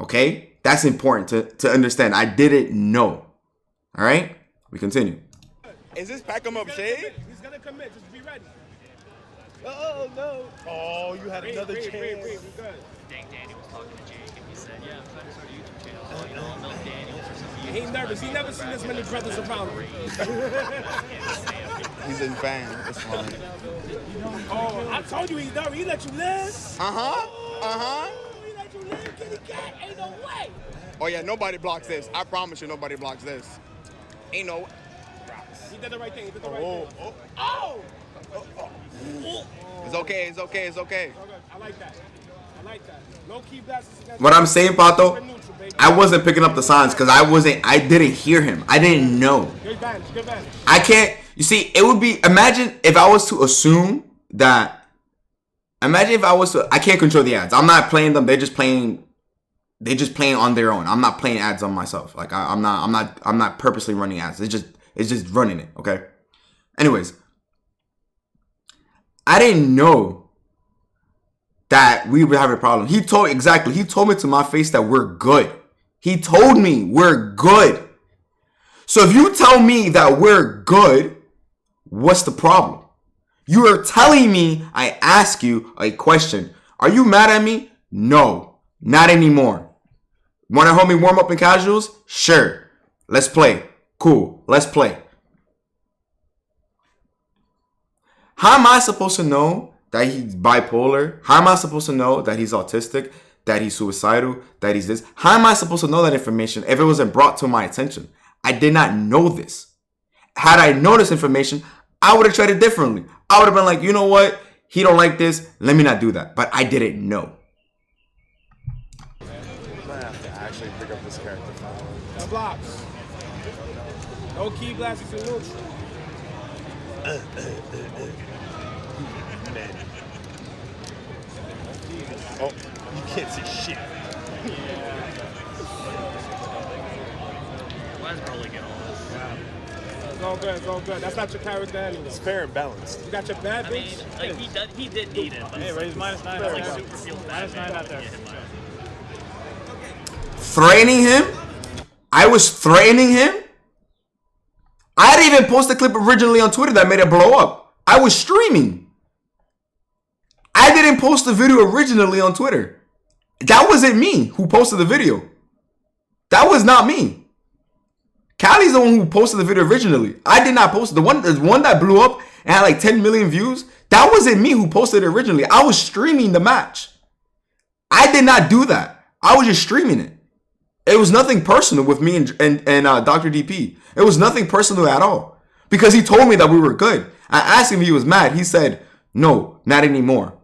Okay? That's important to understand. I didn't know. All right? We continue. Is this pack him up shade? He's gonna commit. Just be ready. Oh no! Oh, you had another chance. Wait, good. Dang, Danny was talking to Jake and he said, "Yeah, I'm trying to start a YouTube channel. So, you know, I'll know Daniels or something." He's nervous. He never seen this many brothers around him. He's a fan. It's fine. Oh, I told you he's nervous. He let you live. He let you live, kitty cat. Ain't no way. Oh yeah, nobody blocks this. I promise you, nobody blocks this. Ain't no. He did the right thing. He did the right thing. Oh! It's okay. It's okay. It's okay. I like that. Low key blasters. What I'm saying, Pato, I wasn't picking up the signs because I didn't hear him. I didn't know. Good advantage. I can't, you see, it would be, imagine if I was to assume that, I can't control the ads. I'm not playing them. They're just playing on their own. I'm not playing ads on myself. Like I'm not purposely running ads. It's just running it. Okay. Anyways, I didn't know that we would have a problem. He told me to my face that we're good. He told me we're good. So if you tell me that we're good, what's the problem? You are telling me, I ask you a question. Are you mad at me? No, not anymore. Want to help me warm up in casuals? Sure. Let's play. Cool. Let's play. How am I supposed to know that he's bipolar? How am I supposed to know that he's autistic, that he's suicidal, that he's this? How am I supposed to know that information if it wasn't brought to my attention? I did not know this. Had I known this information, I would have tried it differently. I would have been like, you know what? He don't like this. Let me not do that. But I didn't know. I might have to actually pick up this character file. No blocks. No key blasters in neutral. Man. Oh, you can't see shit. Why is Broly getting all this? It's all good. That's not your character anyway. It's fair and balanced. You got your bad I mean, bitch. like he did need it. But Hey, raise -9. it's like super feels bad. -9 out there. Threatening him? I was threatening him? I didn't even post a clip originally on Twitter that made it blow up. I was streaming. I didn't post the video originally on Twitter. That wasn't me who posted the video. That was not me. Callie's the one who posted the video originally. I did not post it. The one that blew up and had like 10 million views. That wasn't me who posted it originally. I was streaming the match. I did not do that. I was just streaming it. It was nothing personal with me and Dr. DP. It was nothing personal at all. Because he told me that we were good. I asked him if he was mad. He said, no, not anymore.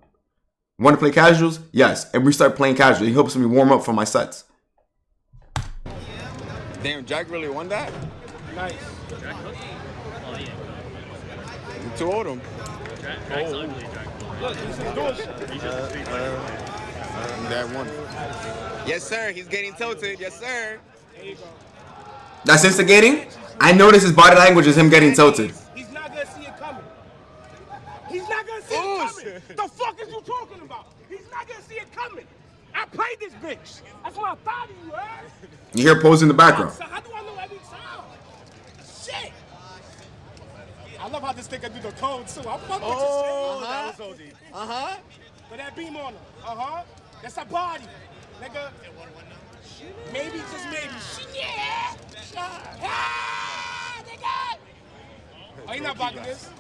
Want to play casuals? Yes. And we start playing casual. He helps me warm up for my sets. Damn, Jack really won that? Nice. You told him. Drake's ugly, Drake. Look, he's just doing shit. He's just a street fighter. That one. Yes, sir. He's getting tilted. Yes, sir. There you go. That's instigating? I notice his body language is him getting tilted. He's not gonna see it coming. He's not gonna see it coming. The fuck is you talking about? He's not gonna see it coming. I played this bitch. That's what I thought of you, eh? You hear pose in the background. So how do I know every time? Shit. I love how this nigga do the code too. I'm fucking with you. Oh, That was OD. Put that beam on her. That's a body. Nigga. Maybe, just maybe. Yeah. Ah, nigga. Oh, you not blocking this?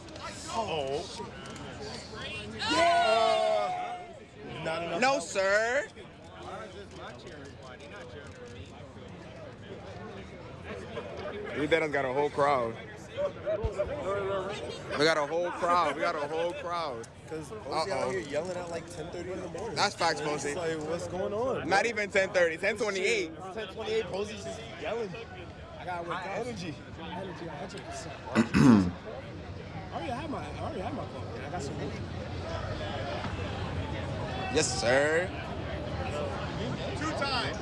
Oh. Yeah. Not enough. No, sir. Udeda's got a whole crowd. We got a whole crowd. We got a whole crowd. Because Posey out here yelling at like 10:30 in the morning. That's facts, Posey. It's like, what's going on? Not even 10:30. 10:28. 10:28. Posey's just yelling. I got High energy. Energy, 100%. I already had my coffee. I got some more. Yes, sir. Two-time.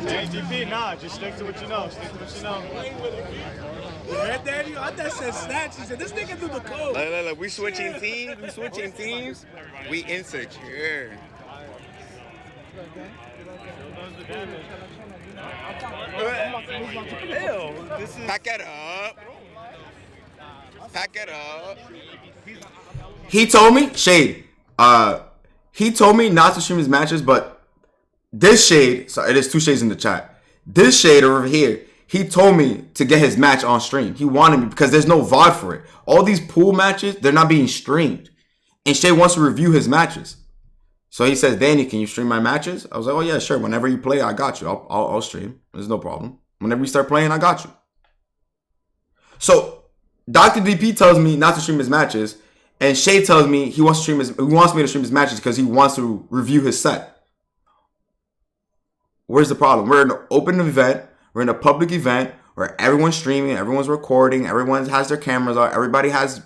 Hey, DP, nah, just stick to what you know. Stick to what you know. Red Daddy, I thought said snatch. He said, this nigga do the code. Look. We switching teams. We switching teams. We insecure. Pack it up. Pack it up. He told me, Shade, he told me not to stream his matches, but this Shade, so it is two Shades in the chat. This Shade over here, he told me to get his match on stream. He wanted me because there's no VOD for it. All these pool matches, they're not being streamed. And Shade wants to review his matches. So he says, Danny, can you stream my matches? I was like, oh yeah, sure. Whenever you play, I got you. I'll stream. There's no problem. Whenever you start playing, I got you. So Dr. DP tells me not to stream his matches, and Shay tells me he wants me to stream his matches because he wants to review his set. Where's the problem? We're in an open event. We're in a public event where everyone's streaming, everyone's recording, everyone has their cameras on, everybody has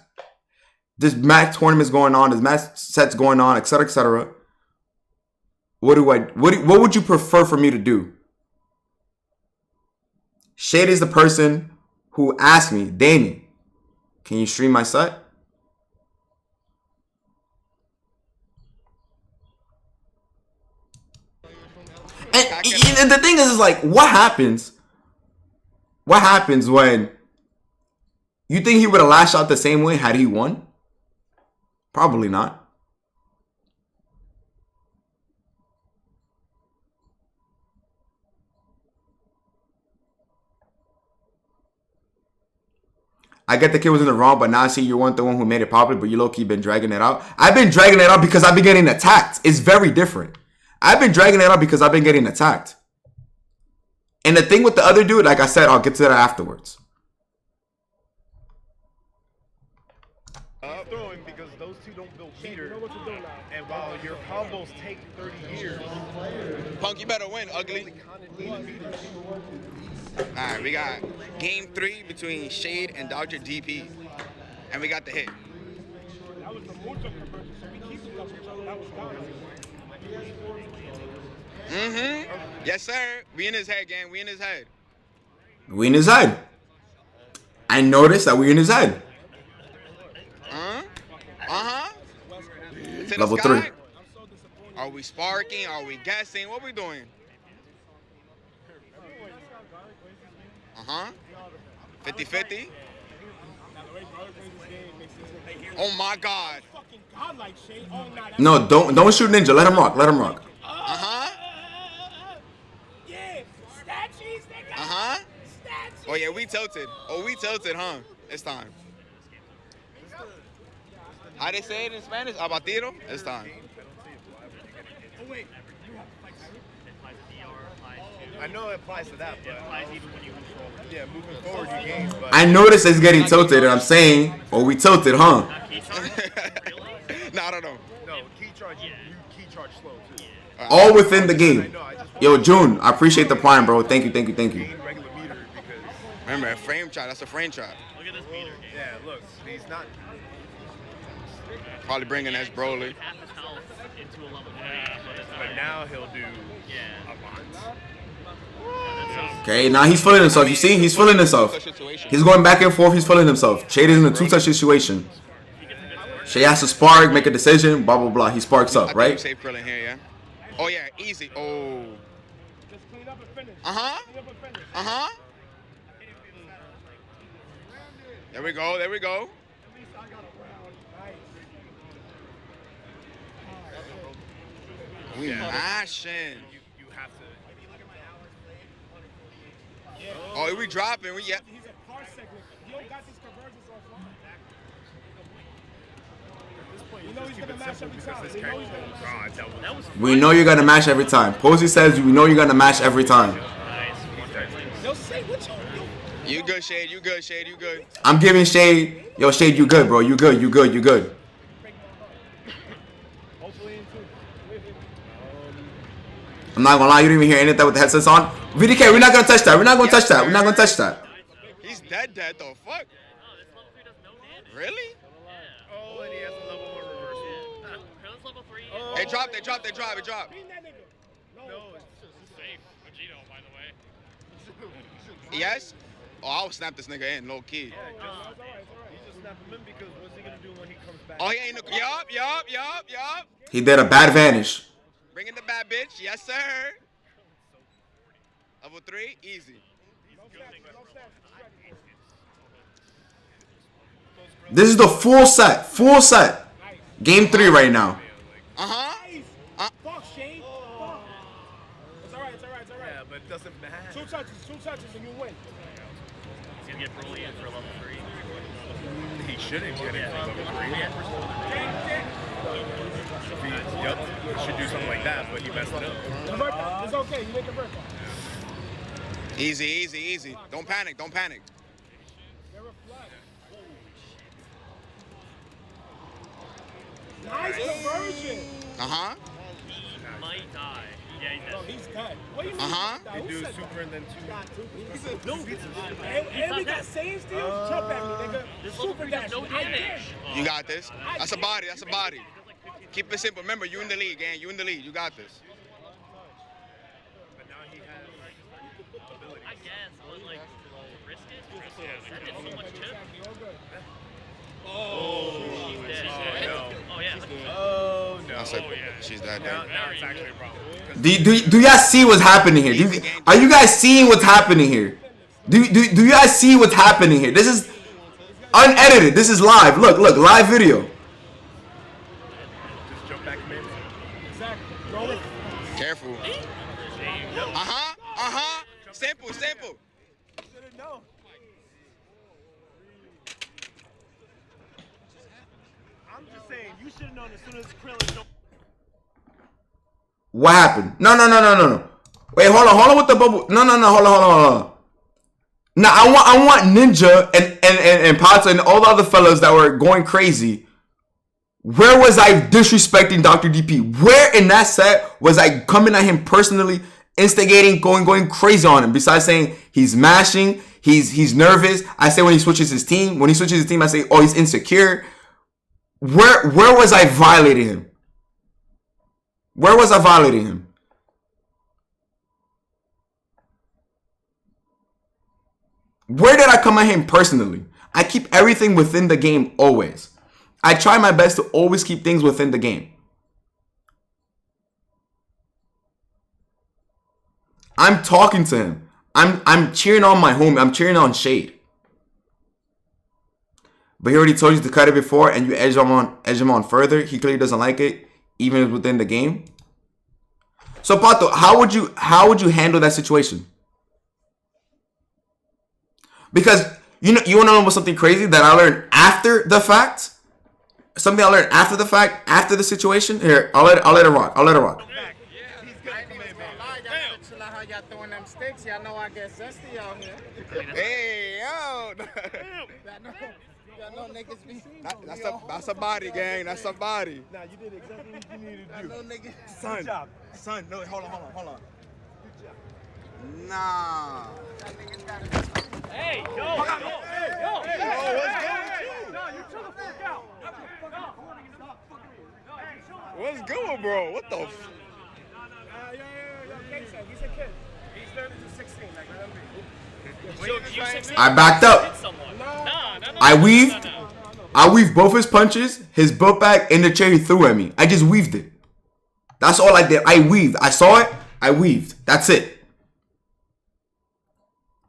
this match tournaments going on, this match sets going on, etc., etc. What would you prefer for me to do? Shade is the person who asked me, Danny, can you stream my set? And the thing is like, what happens? What happens when you think he would have lashed out the same way had he won? Probably not. I get the kid was in the wrong, but now I see you weren't the one who made it popular, but you low-key been dragging it out. I've been dragging it out because I've been getting attacked. It's very different. I've been dragging it out because I've been getting attacked. And the thing with the other dude, like I said, I'll get to that afterwards. Throwing because those two don't build meter. And while your combos take 30 years. Punk, you better win, ugly. Alright, we got game 3 between Shade and Dr. DP. And we got the hit. That was the Mojo conversion, so we keep it up with each other. That was gone. Yes, sir. We in his head, gang. We in his head. We in his head. I noticed that we in his head. Level 3. Are we sparking? Are we guessing? What we doing? 50-50. Oh my God. No, don't shoot Ninja. Let him rock. Let him rock. Yeah, statues, nigga. Statues. Oh yeah, we tilted. Oh, we tilted, huh? It's time. How they say it in Spanish? Abatido? It's time. Oh wait. I know it applies to that, but It applies even when you control. yeah, moving forward, you gain. But I noticed it's getting tilted, and I'm saying, oh, we tilted, huh? Not key charge? Really? No, I don't know. no, key charge, you key charge slow too. All within the game. I know, I just Yo, June, I appreciate the prime, bro. Thank you, thank you, thank you. gain regular meter because Remember, a frame trap. That's a frame trap. Look at this meter game. yeah, look, he's not. Probably bringing S Broly. Half his health into a level 3. But now he'll do Yeah. a lot. Okay, now he's feeling himself. You see, he's feeling himself. He's going back and forth. He's feeling himself. Shade is in a two-touch situation. Shay has to spark, make a decision, blah, blah, blah. He sparks up, right? Save Krillin here, yeah. Oh yeah, easy. Oh. Just clean up and finish. Uh-huh. Clean up and finish. Uh-huh. There we go. There we go. At least I got a round. Nice. We mashing. You have to. Oh, we dropping. We yeah. He's a parsec. You don't got these conversions offline. You know he's gonna mash every time. You know he's gonna mash. God, that was. We know you're gonna mash every time. Posey says we know you're gonna mash every time. Yo, say what you You good, Shade. You good, Shade. You good. I'm giving Shade, yo, Shade, you good, bro. You good, you good, you good. hopefully in 2. I'm not gonna lie, you didn't even hear any of that with the headsets on. VDK, we're not gonna touch that. We're not gonna touch that. We're not gonna touch that. He's dead though. Fuck. Really? Oh, and he has a level 1 reversal. Krillin's level 3. They dropped. It dropped. Beat that nigga. No. Safe. Vegito, by the way. Yes? Oh, I'll snap this nigga in, low key. You just snap him in because what's he gonna do when he comes back? Oh, he ain't no. Yup. He did a bad vanish. Bring in the bad bitch. Yes, sir. Level 3, easy. This is the full set. Full set. Game 3 right now. Uh-huh. Fuck, Shane. Fuck. It's alright. Yeah, but it doesn't matter. 2 touches and you win. He's gonna get Broly in for level 3. He shouldn't get it from level 3. Yep, he should do something like that, but he messed it up. Convert that. It's okay. You didn't convert that. Easy. Don't panic. They're a flag. Nice conversion. Uh-huh. He might die. Yeah, he's Bro, dead. he's dead. What do you mean? Uh-huh. He's dead? He Who do said super and then 2. that? He said No. And we got same steals. Jump at me, nigga. This level Super 3 does dash. no I damage. You got this. That's a body. Keep it simple. Remember, you in the lead, gang. You in the lead. You got this. But now he has ability. I guess, but like, risk it? That did so much too. Oh, she's dead. no. Oh, yeah. Oh, no. I said, she's that Now dead. it's actually a problem. Do y'all see what's happening here? Are you guys seeing what's happening here? Do you guys see what's happening here? This is unedited. This is live. Look, live video. Just jump back in. Exactly. Roll it. Careful. Uh-huh. Simple. Should've known. I'm just saying, you should have known as soon as Krillin jumped. What happened? No. Wait, hold on with the bubble. No, hold on. Now I want Ninja and Pata and all the other fellas that were going crazy. Where was I disrespecting Dr. DP? Where in that set was I coming at him personally, instigating, going crazy on him? Besides saying he's mashing, he's nervous. I say when he switches his team. When he switches his team, I say, oh, he's insecure. Where was I violating him? Where was I violating him? Where did I come at him personally? I keep everything within the game always. I try my best to always keep things within the game. I'm talking to him. I'm cheering on my homie. I'm cheering on Shade. But he already told you to cut it before and you edge him on further. He clearly doesn't like it, even within the game. So Pato, how would you handle that situation? Because you wanna know about something crazy that I learned after the fact? Something I learned after the fact, after the situation. Here, I'll let it rock. He's got to come in, man. throwing them sticks. Y'all know I get zesty out here. Hey, yo. Y'all know niggas be. That's a body, gang. That's a body. Nah, you did exactly what you needed to I do. know niggas. Son, no, hold on. Nah. Hey, yo. Yo, what's good with you? No, you chill the fuck out. What's good, bro? What the? He's a kid. He's learning to 16. Like, let him be. I backed up. I weaved. I weaved both his punches, his butt back, and the chair he threw at me. I just weaved it. That's all I did. I weaved. I saw it. I weaved. That's it.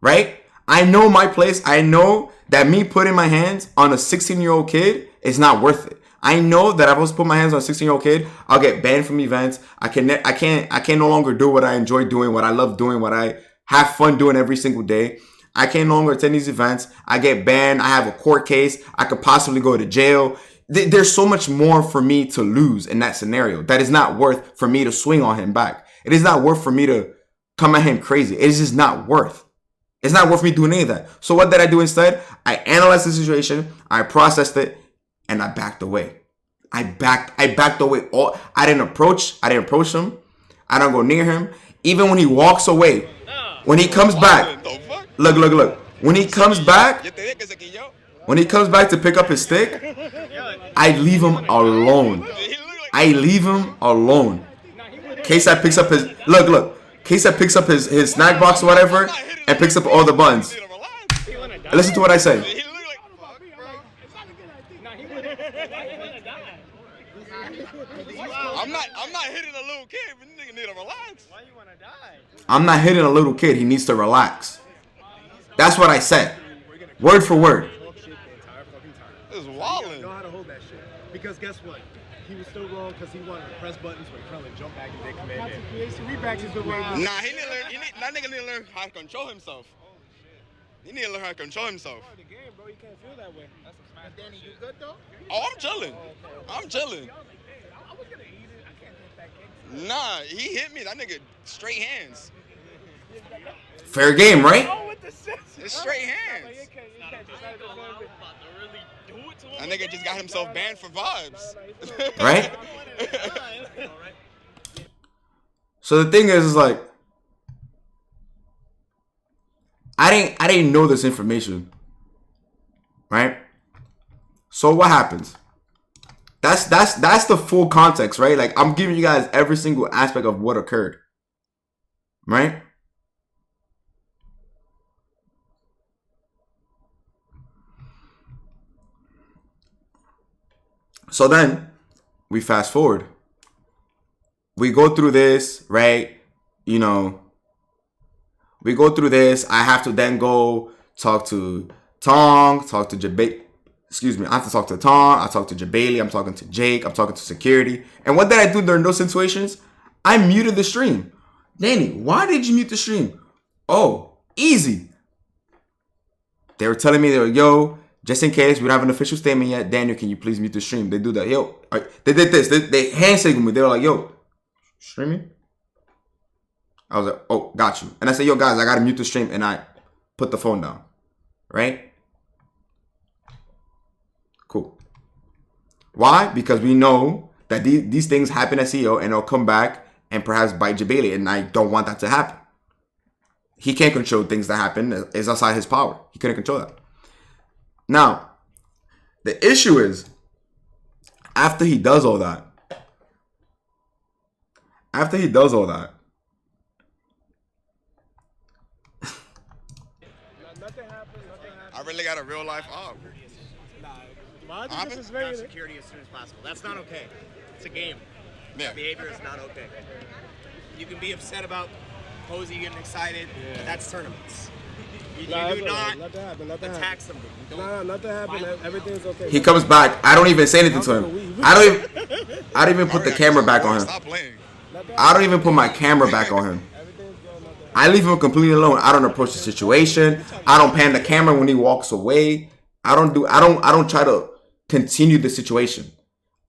Right? I know my place. I know that me putting my hands on a 16-year-old kid is not worth it. I know that if I was to put my hands on a 16-year-old kid, I'll get banned from events. I can't no longer do what I enjoy doing, what I love doing, what I have fun doing every single day. I can no longer attend these events. I get banned. I have a court case. I could possibly go to jail. There's so much more for me to lose in that scenario. That is not worth for me to swing on him back. It is not worth for me to come at him crazy. It is just not worth. It's not worth me doing any of that. So what did I do instead? I analyzed the situation. I processed it. And I backed away. I backed away. I didn't approach him. I don't go near him. Even when he walks away, when he comes back, look. When he comes back to pick up his stick, I leave him alone. K-Side picks up his K-Side picks up his snack box or whatever and picks up all the buns. Listen to what I say. I'm not hitting a little kid, but nigga need to relax. Why you wanna die? I'm not hitting a little kid. He needs to relax. That's what I said. Word for word. This is wildin'. Know how to hold that shit. Because guess what? He was still wrong because he wanted to press buttons when Krillin jump back and they command in. Reback is the way. Nah, that nigga need to learn how to control himself. He need to learn how to control himself. The game, bro. You can't feel that way. That's some smash. Danny, you good though? Oh, I'm chilling. I'm chilling. I was gonna eat it. I can't hit that kick. Nah, he hit me. That nigga straight hands. Fair game, right? Oh, with the six. It's straight hands. That nigga just got himself banned for vibes. Right? So the thing is like, I didn't know this information. Right? So what happens? That's the full context, right? Like I'm giving you guys every single aspect of what occurred. Right? So then we fast forward. We go through this, right? You know, we go through this. I have to then go talk to Tong, talk to Jabali. Excuse me. I have to talk to Tong. I talk to Jabali. I'm talking to Jake. I'm talking to security. And what did I do during those situations? I muted the stream. Danny, why did you mute the stream? Oh, easy. They were telling me, they were, yo, just in case we don't have an official statement yet, Daniel, can you please mute the stream? They do that. Yo, they did this. They hand signaled me. They were like, yo, streaming? I was like, oh, got you. And I said, yo, guys, I got to mute the stream. And I put the phone down. Right? Cool. Why? Because we know that these things happen at CEO and they'll come back and perhaps bite Jabali. And I don't want that to happen. He can't control things that happen. It's outside his power. He couldn't control that. Now, the issue is, after he does all that, Nothing happened. I really got a real life op. Nah, I think this is very security as soon as possible. That's not okay. It's a game. Yeah. That behavior is not okay. You can be upset about Posey getting excited, but that's tournaments. You do not attack somebody. Nah, nothing happened. Everything's okay. he comes back. I don't even say anything to him. I don't even put the camera back on him. Stop playing. I don't even put my camera back on him. I leave him completely alone. I don't approach the situation. I don't pan the camera when he walks away. I don't try to continue the situation.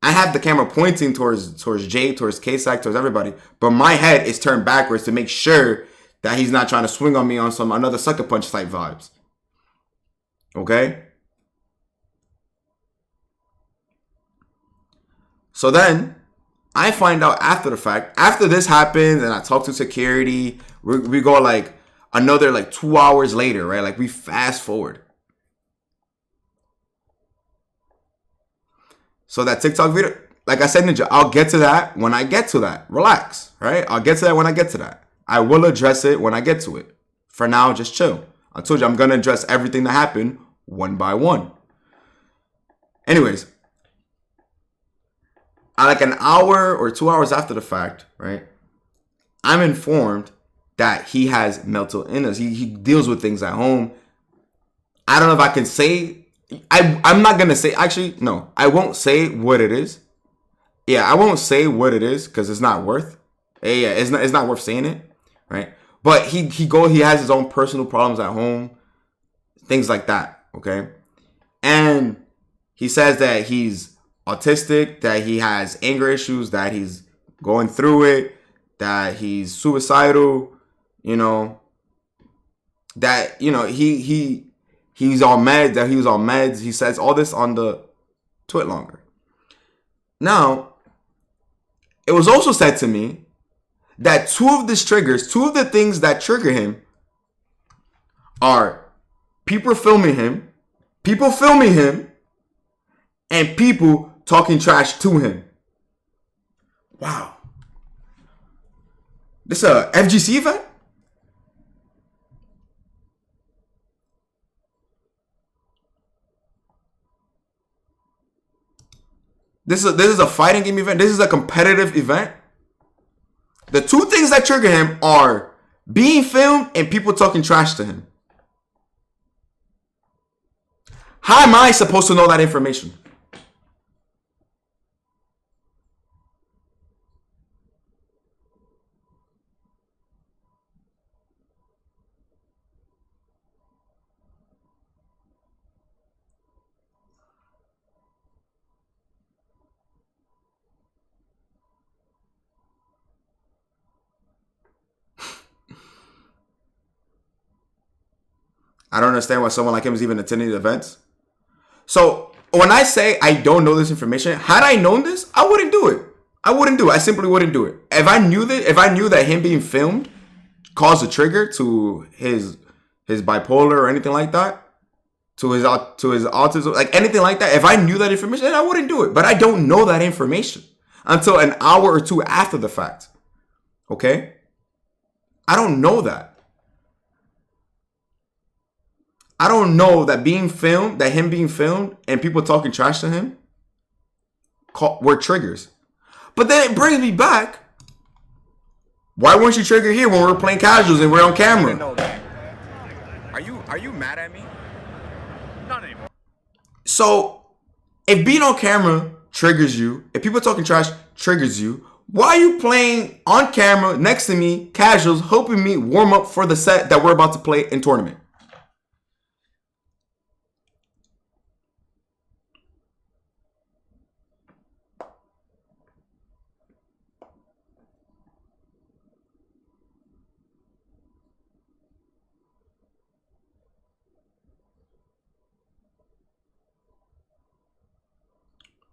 I have the camera pointing towards Jay, towards K-Sack, towards everybody, but my head is turned backwards to make sure that he's not trying to swing on me on some another sucker punch type vibes. Okay? So then I find out after the fact, after this happens and I talk to security, we go like another like 2 hours later, right? Like we fast forward. So that TikTok video, like I said, Ninja, I'll get to that when I get to that. Relax, right? I'll get to that when I get to that. I will address it when I get to it. For now, just chill. I told you I'm going to address everything that happened one by one. Anyways, like an hour or 2 hours after the fact, right? I'm informed that he has mental illness. He deals with things at home. I don't know if I can say. I'm not going to say. Actually, no. I won't say what it is. Yeah, I won't say what it is because it's not worth. Yeah, it's not worth saying it, right? But he has his own personal problems at home, things like that, okay? And he says that he's autistic, that he has anger issues, that he's going through it, that he's suicidal, you know, that, you know, he's on meds, that he was on meds. He says all this on the Twit Longer. Now, it was also said to me that two of the things that trigger him are people filming him, and people talking trash to him. Wow. This is a FGC event? This is a fighting game event. This is a competitive event. The two things that trigger him are being filmed and people talking trash to him. How am I supposed to know that information? I don't understand why someone like him is even attending the events. So when I say I don't know this information, had I known this, I wouldn't do it. I simply wouldn't do it. If I knew that him being filmed caused a trigger to his bipolar or anything like that, to his autism, like anything like that, if I knew that information, then I wouldn't do it. But I don't know that information until an hour or two after the fact. Okay? I don't know that. I don't know that him being filmed and people talking trash to him were triggers. But then it brings me back. Why weren't you triggered here when we were playing casuals and we're on camera? Are you mad at me? Not anymore. So, if being on camera triggers you, if people talking trash triggers you, why are you playing on camera next to me, casuals, helping me warm up for the set that we're about to play in tournament?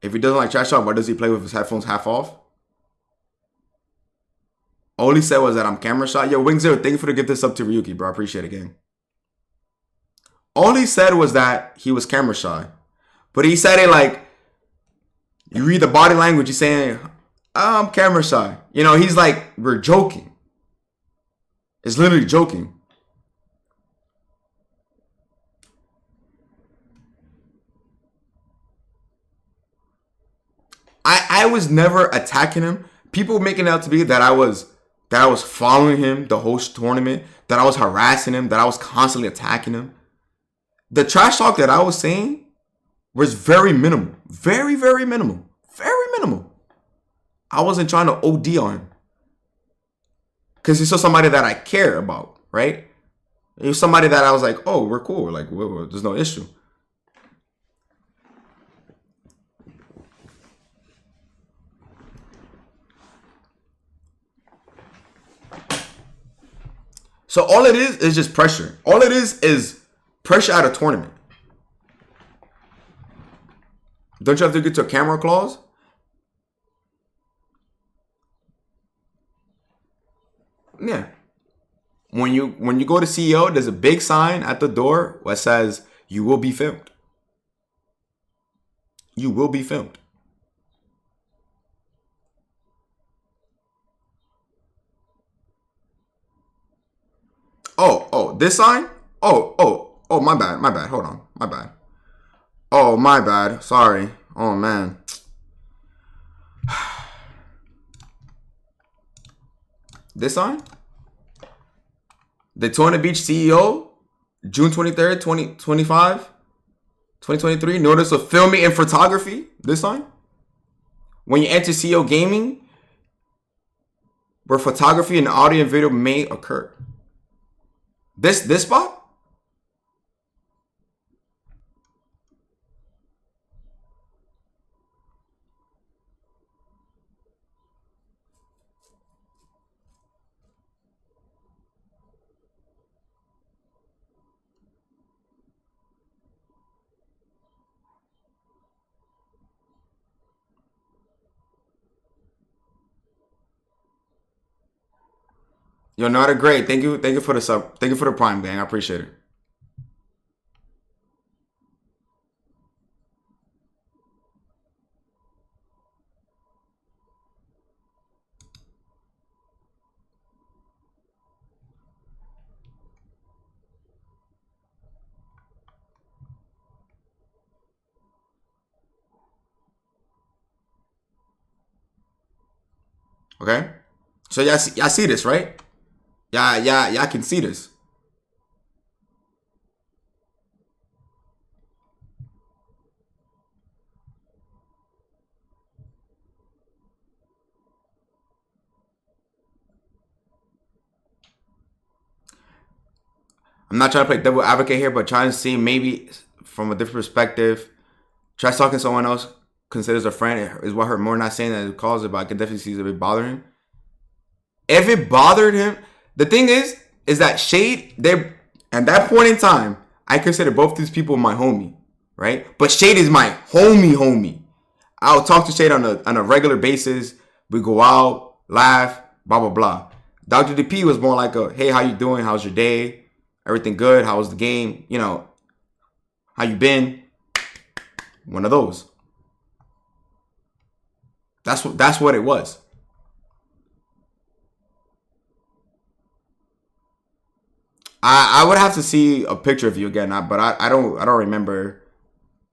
If he doesn't like trash talk, why does he play with his headphones half off? All he said was that I'm camera shy. Yo, Wing Zero, thank you for the gift this up to Ryuki, bro. I appreciate it, gang. All he said was that he was camera shy. But he said it like, you read the body language, he's saying, oh, I'm camera shy. You know, he's like, we're joking. It's literally joking. I was never attacking him. People making it out to be that I was following him the whole tournament, that I was harassing him, that I was constantly attacking him. The trash talk that I was saying was very minimal. Very, very minimal. Very minimal. I wasn't trying to OD on him. Because he's still somebody that I care about, right? He was somebody that I was like, oh, we're cool. Like, there's no issue. So all it is just pressure. All it is pressure at a tournament. Don't you have to get to a camera clause? Yeah. When you go to CEO, there's a big sign at the door that says you will be filmed. You will be filmed. Oh, this sign? Oh, my bad. Hold on, my bad. Oh, my bad. Sorry. Oh, man. This sign? Daytona Beach CEO, June 23rd, 2025, 2023. Notice of filming and photography. This sign? When you enter CEO Gaming, where photography and audio and video may occur. This spot? You're not a great. Thank you for the sub. Thank you for the prime, gang. I appreciate it. Okay, so y'all see this, right? Y'all can see this. I'm not trying to play devil advocate here, but trying to see maybe from a different perspective. Try talking to someone else considers a friend is what her more not saying that it caused it, but I can definitely see if it bothering him. If it bothered him, the thing is that Shade, they at that point in time, I consider both these people my homie, right? But Shade is my homie. I'll talk to Shade on a regular basis. We go out, laugh, blah blah blah. Dr. DP was more like a, hey, how you doing? How's your day? Everything good? How was the game? You know, how you been? One of those. That's what it was. I would have to see a picture of you again, but I don't remember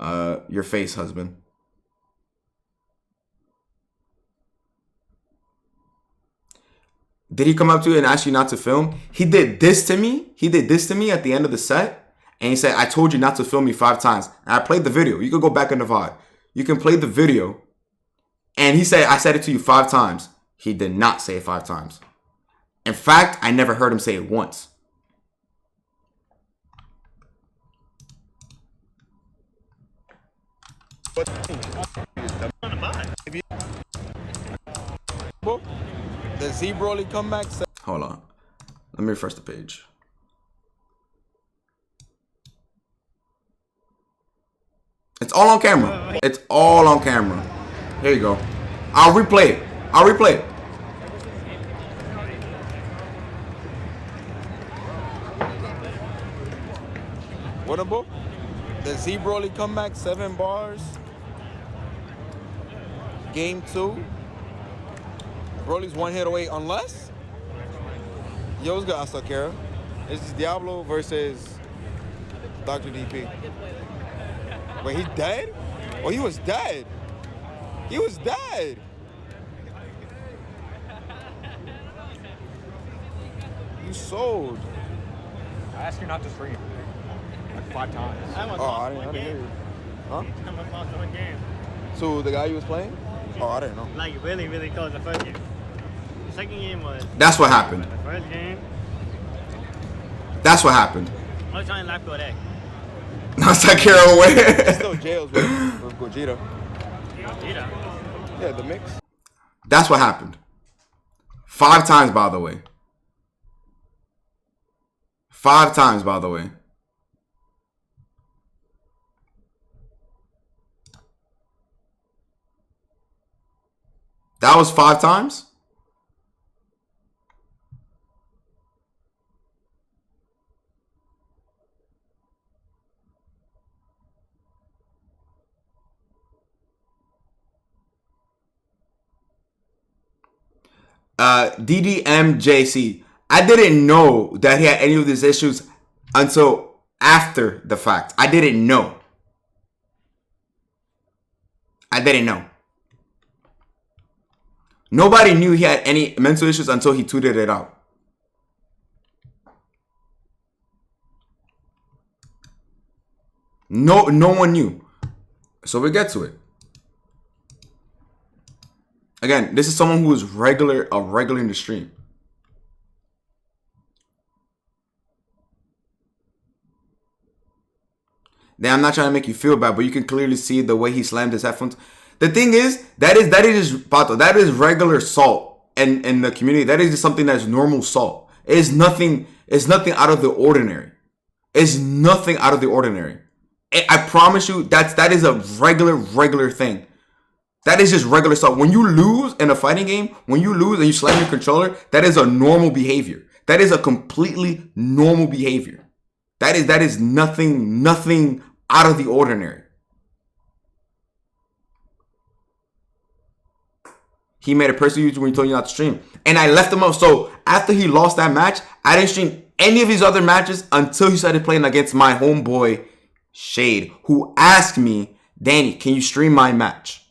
your face, husband. Did he come up to you and ask you not to film? He did this to me. He did this to me at the end of the set. And he said, I told you not to film me 5 times. And I played the video. You could go back in the VOD. You can play the video. And he said, I said it to you 5 times. He did not say it 5 times. In fact, I never heard him say it once. The Z Broly comeback. Hold on. Let me refresh the page. It's all on camera. It's all on camera. Here you go. I'll replay it. What about the Z Broly comeback? 7 bars. Game 2. Broly's 1 hit away unless. Yo, what's good, Asakara? This is Diablo versus Dr. DP. Wait, he dead? Oh, he was dead. He was dead. You sold. I asked you not to stream. Like 5 times. I didn't hear you. Huh? I almost lost one game. So the guy you was playing? Oh, I didn't know. Like really, really close. The first game. The second game was. That's what happened. The first game. That's what happened. I was trying to live go there. That's that Carol away. Still jails with Gogeta. Gogeta? Yeah, the mix. That's what happened. 5 times, by the way. 5 times, by the way. That was 5 times? DDMJC. I didn't know that he had any of these issues until after the fact. I didn't know. I didn't know. Nobody knew he had any mental issues until he tweeted it out. No one knew. So we get to it. Again, this is someone who is regular in the stream. Now, I'm not trying to make you feel bad, but you can clearly see the way he slammed his headphones. The thing is, that is just Pato. That is regular salt in the community. That is just something that's normal salt. It's nothing out of the ordinary. It's nothing out of the ordinary. I promise you, that is a regular thing. That is just regular stuff. When you lose in a fighting game, when you lose and you slam your controller, that is a normal behavior. That is a completely normal behavior. That is nothing out of the ordinary. He made a personal YouTube when he told you not to stream. And I left him out. So after he lost that match, I didn't stream any of his other matches until he started playing against my homeboy Shade, who asked me, Danny, can you stream my match?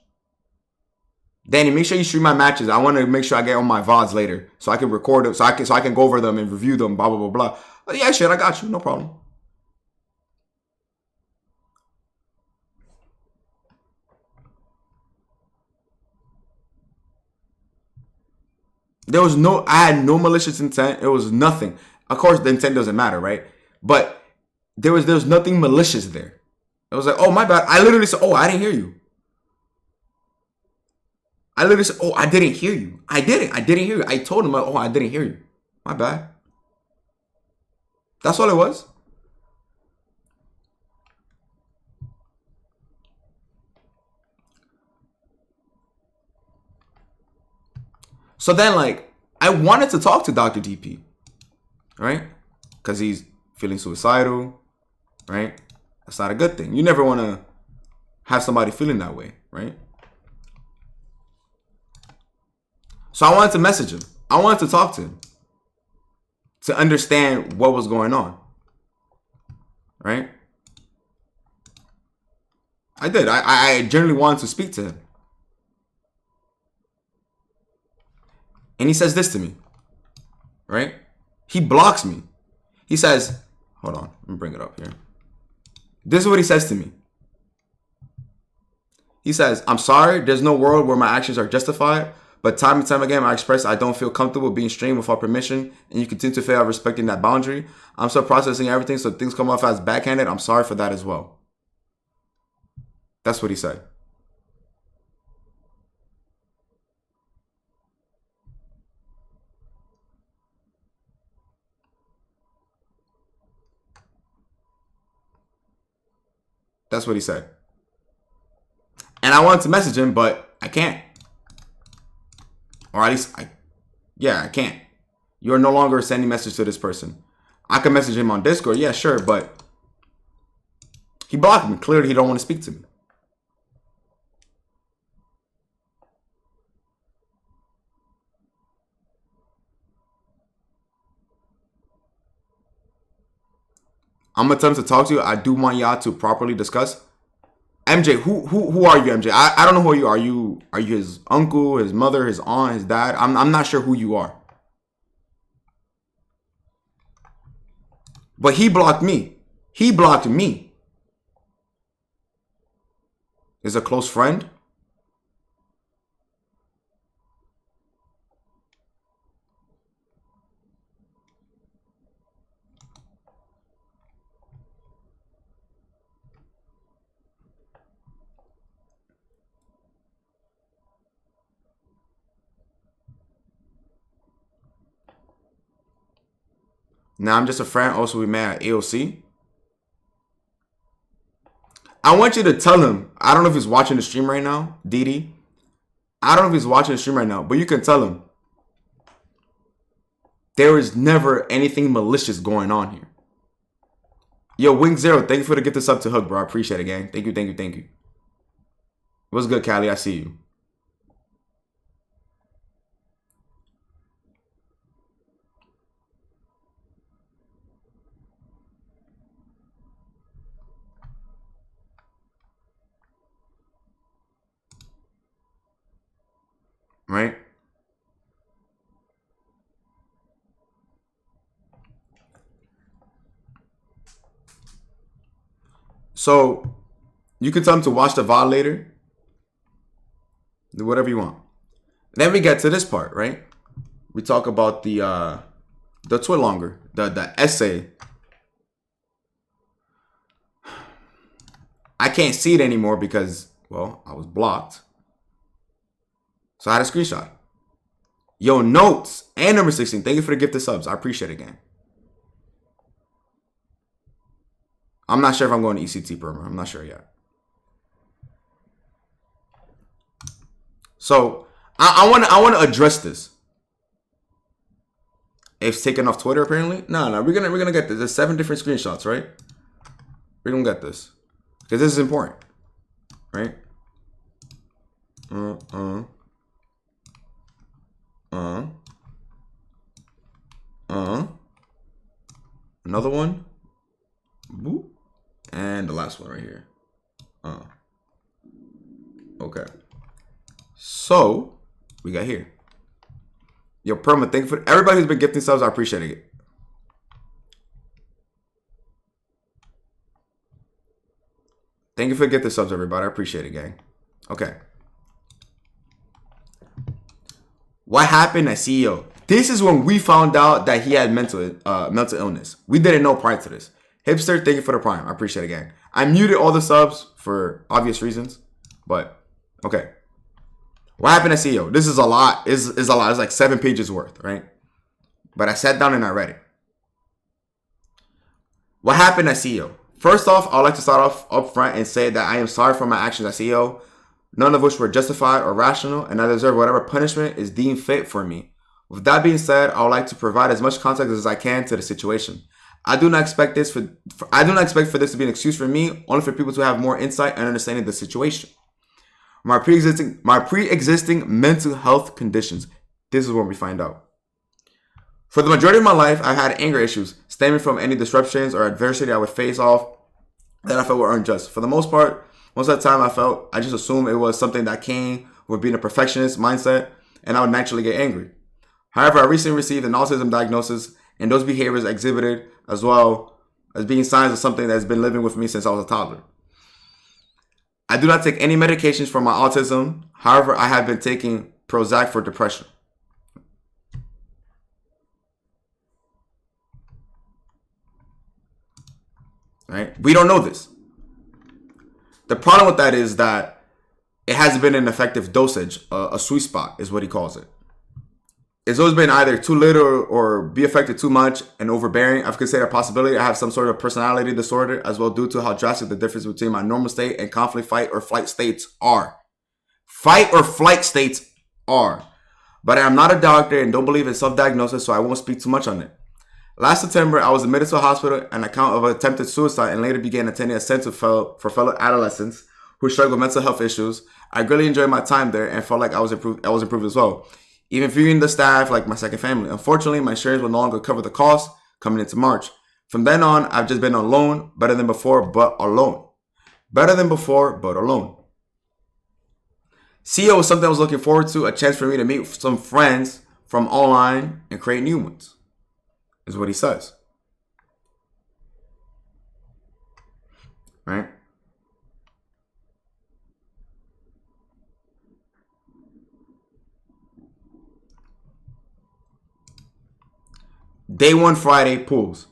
Danny, make sure you stream my matches. I want to make sure I get on my VODs later so I can record them, so I can go over them and review them, blah, blah, blah, blah. But yeah, shit, I got you. No problem. I had no malicious intent. It was nothing. Of course, the intent doesn't matter, right? But there was nothing malicious there. It was like, oh, my bad. I literally said, oh, I didn't hear you. I literally said, oh, I didn't hear you. I didn't hear you. I told him, oh, I didn't hear you. My bad. That's all it was. So then, like, I wanted to talk to Dr. DP, right? Because he's feeling suicidal, right? That's not a good thing. You never want to have somebody feeling that way, right? So I wanted to message him. I wanted to talk to him to understand what was going on, right? I did. I genuinely wanted to speak to him. And he says this to me, right? He blocks me. He says, hold on, let me bring it up here. This is what he says to me. He says, I'm sorry, there's no world where my actions are justified, but time and time again, I express I don't feel comfortable being streamed without permission, and you continue to fail at respecting that boundary. I'm still processing everything, so things come off as backhanded. I'm sorry for that as well. That's what he said. That's what he said. And I wanted to message him, but I can't. Or at least, I can't. You're no longer sending message to this person. I can message him on Discord, yeah, sure, but he blocked me. Clearly, he don't want to speak to me. I'm gonna attempt to talk to you. I do want y'all to properly discuss. MJ, who are you, MJ? I don't know who you are. Are you his uncle, his mother, his aunt, his dad? I'm not sure who you are. But he blocked me. He blocked me. Is a close friend? Now I'm just a friend. Also, we met at AOC. I want you to tell him. I don't know if he's watching the stream right now, Didi. I don't know if he's watching the stream right now, but you can tell him. There is never anything malicious going on here. Yo, Wing Zero, thank you for the gift sub to Hook, bro. I appreciate it, gang. Thank you, thank you, thank you. What's good, Callie? I see you. Right? So, you can tell him to watch the VOD later. Do whatever you want. Then we get to this part, right? We talk about the twit longer, the essay. I can't see it anymore because, well, I was blocked. So I had a screenshot. Yo, notes and number 16. Thank you for the gift of subs. I appreciate it, gang. I'm not sure if I'm going to ECT program. I'm not sure yet. So I want to address this. It's taken off Twitter apparently. No, we're gonna get this. There's 7 different screenshots, right? We're gonna get this because this is important, right? Another one. Boop. And the last one right here. Okay. So, we got here. Yo, Perma, thank you for everybody who's been gifting subs. I appreciate it. Thank you for gifting subs, everybody. I appreciate it, gang. Okay. What happened at CEO? This is when we found out that he had mental illness. We didn't know prior to this. Hipster, thank you for the prime. I appreciate it, gang. I muted all the subs for obvious reasons, but okay. What happened at CEO? This is a lot. Is a lot. It's like 7 pages worth, right? But I sat down and I read it. What happened at CEO? First off, I'd like to start off up front and say that I am sorry for my actions at CEO, none of which were justified or rational, and I deserve whatever punishment is deemed fit for me. With that being said, I would like to provide as much context as I can to the situation. I do not expect for this to be an excuse for me, only for people to have more insight and understanding the situation. My pre-existing mental health conditions. This is when we find out. For the majority of my life, I've had anger issues stemming from any disruptions or adversity I would face off that I felt were unjust. For the most part, most of the time I just assumed it was something that came with being a perfectionist mindset, and I would naturally get angry. However, I recently received an autism diagnosis, and those behaviors exhibited as well as being signs of something that has been living with me since I was a toddler. I do not take any medications for my autism. However, I have been taking Prozac for depression. Right? We don't know this. The problem with that is that it hasn't been an effective dosage. A sweet spot is what he calls it. It's always been either too little or be affected too much and overbearing. I've considered a possibility I have some sort of personality disorder as well due to how drastic the difference between my normal state and conflict, fight, or flight states are. Fight or flight states are. But I am not a doctor and don't believe in self-diagnosis, so I won't speak too much on it. Last September, I was admitted to a hospital on account of attempted suicide and later began attending a center for fellow adolescents who struggle with mental health issues. I really enjoyed my time there and felt like I was improved as well. Even viewing the staff like my second family. Unfortunately, my insurance will no longer cover the cost coming into March. From then on, I've just been alone, better than before, but alone. Better than before, but alone. CEO was something I was looking forward to, a chance for me to meet some friends from online and create new ones, is what he says. Right? Day 1 Friday pools.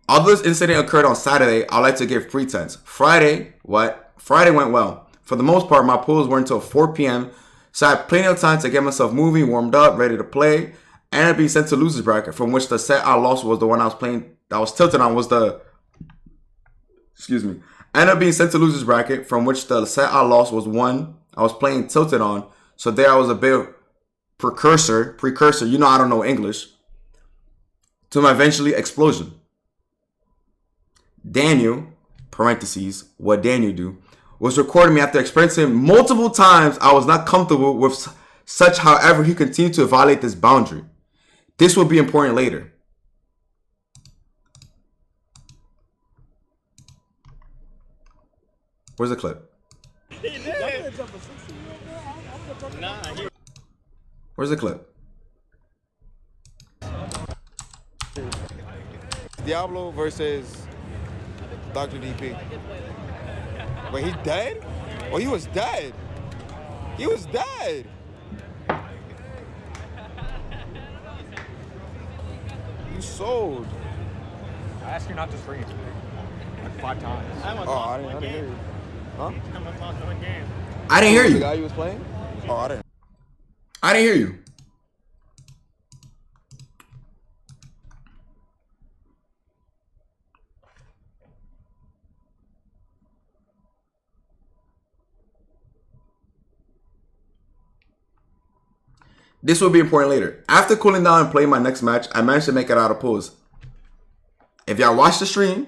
Although this incident occurred on Saturday, I like to give pretense. Friday went well. For the most part, my pools weren't until 4 p.m., so I had plenty of time to get myself moving, warmed up, ready to play. ended up being sent to losers bracket, from which the set I lost was the one I was playing that I was tilted on was the ended up being sent to losers bracket, from which the set I lost was one I was playing tilted on. So there I was a bit precursor, you know I don't know English, to my eventually explosion. Daniel, parentheses, WhatDanielDo, was recording me after experiencing multiple times I was not comfortable with such. However, he continued to violate this boundary. This will be important later. Where's the clip? Where's the clip? Diablo versus Dr. DP. Wait, he dead? Oh, he was dead. He was dead. You sold. I asked you not to stream. Like 5 times. Oh, I didn't hear you. Huh? I didn't hear you. The guy you was playing? Oh, I didn't. I didn't hear you. This will be important later. After cooling down and playing my next match, I managed to make it out of pause. If y'all watch the stream,